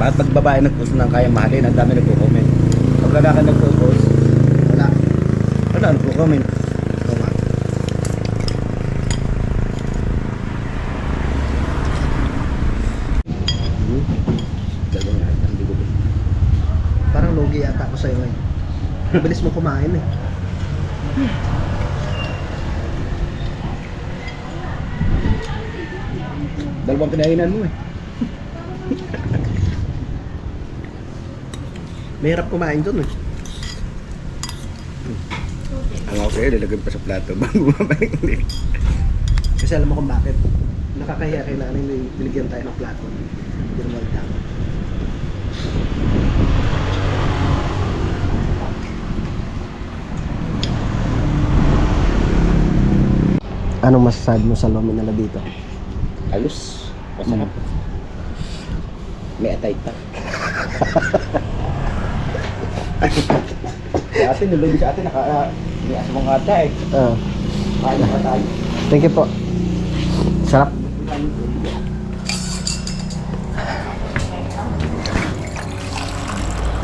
[SPEAKER 4] Bakit pag babae nag-post ng kaya mahalin, ang dami nagko-comment. Pag lalaki nagpo-post, wala. Wala nagko-comment. Ito nga. Dalawang lahat ng bigo.
[SPEAKER 1] Parang logi yata ako sa'yo ngayon. Mabilis mo kumain eh.
[SPEAKER 4] Dalawang kinainan mo eh.
[SPEAKER 1] Mahirap kumain dun eh.
[SPEAKER 4] Ang ako sa'yo, lalagyan pa sa plato bago mabalik.
[SPEAKER 1] Kasi alam mo kung bakit. Nakakahiya kailangan yung binigyan tayo ng plato. Hindi naman tama. Anong masasabi mo sa lomi nila dito?
[SPEAKER 4] Halos. Masarap. May atay pa. Si ate, nulog si ate, may asamang ata eh. Kaya pa tayo.
[SPEAKER 1] Thank you po. Sarap.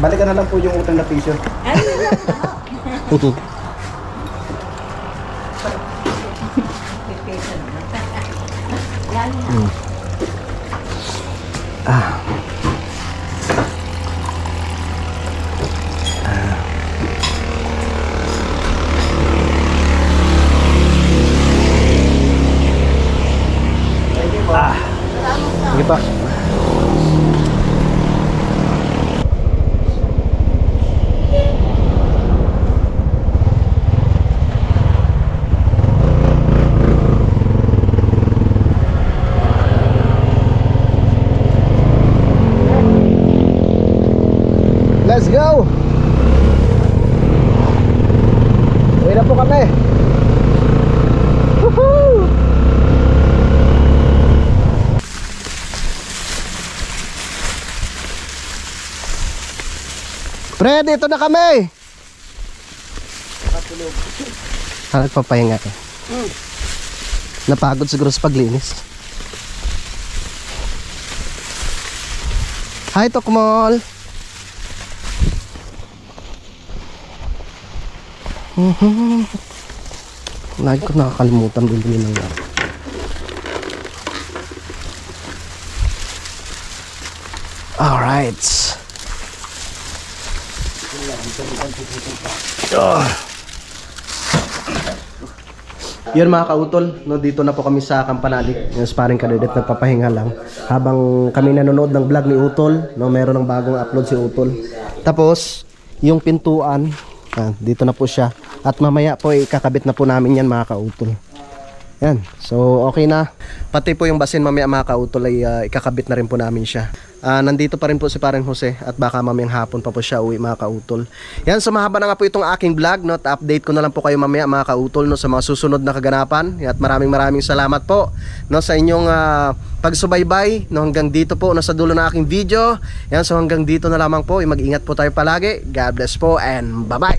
[SPEAKER 4] Balikan na lang po yung utang na piso.
[SPEAKER 1] Sige pa. Let's go! Uwi na po kami. Woohoo! Pre, dito na kami! Nagpapahinga eh. Napagod siguro sa paglinis. Hi, Tokmol! Lagi ko nakakalimutan bumili ng lang. Alright. Yun mga kautol, no, dito na po kami sa Kampanalik. Yung sparring kadedit, nagpapahinga lang. Habang kami nanonood ng vlog ni Utol, no, meron ng bagong upload si Utol. Tapos, yung pintuan, dito na po siya. At mamaya po ikakabit na po namin yan mga kautol. Yan, so okay na. Pati po yung basin mamaya mga kautol ay ikakabit na rin po namin siya. Nandito pa rin po si Pareng Jose at baka mamayang hapon pa po siya uwi mga kautol. Yan, so mahaba na nga po itong aking vlog, no? Update ko na lang po kayo mamaya mga kautol, no, sa mga susunod na kaganapan. At maraming salamat po, no, sa inyong pagsubaybay, no, hanggang dito po, no, sa dulo ng aking video. Yan, so hanggang dito na lamang po. Mag-ingat po tayo palagi. God bless po and bye-bye.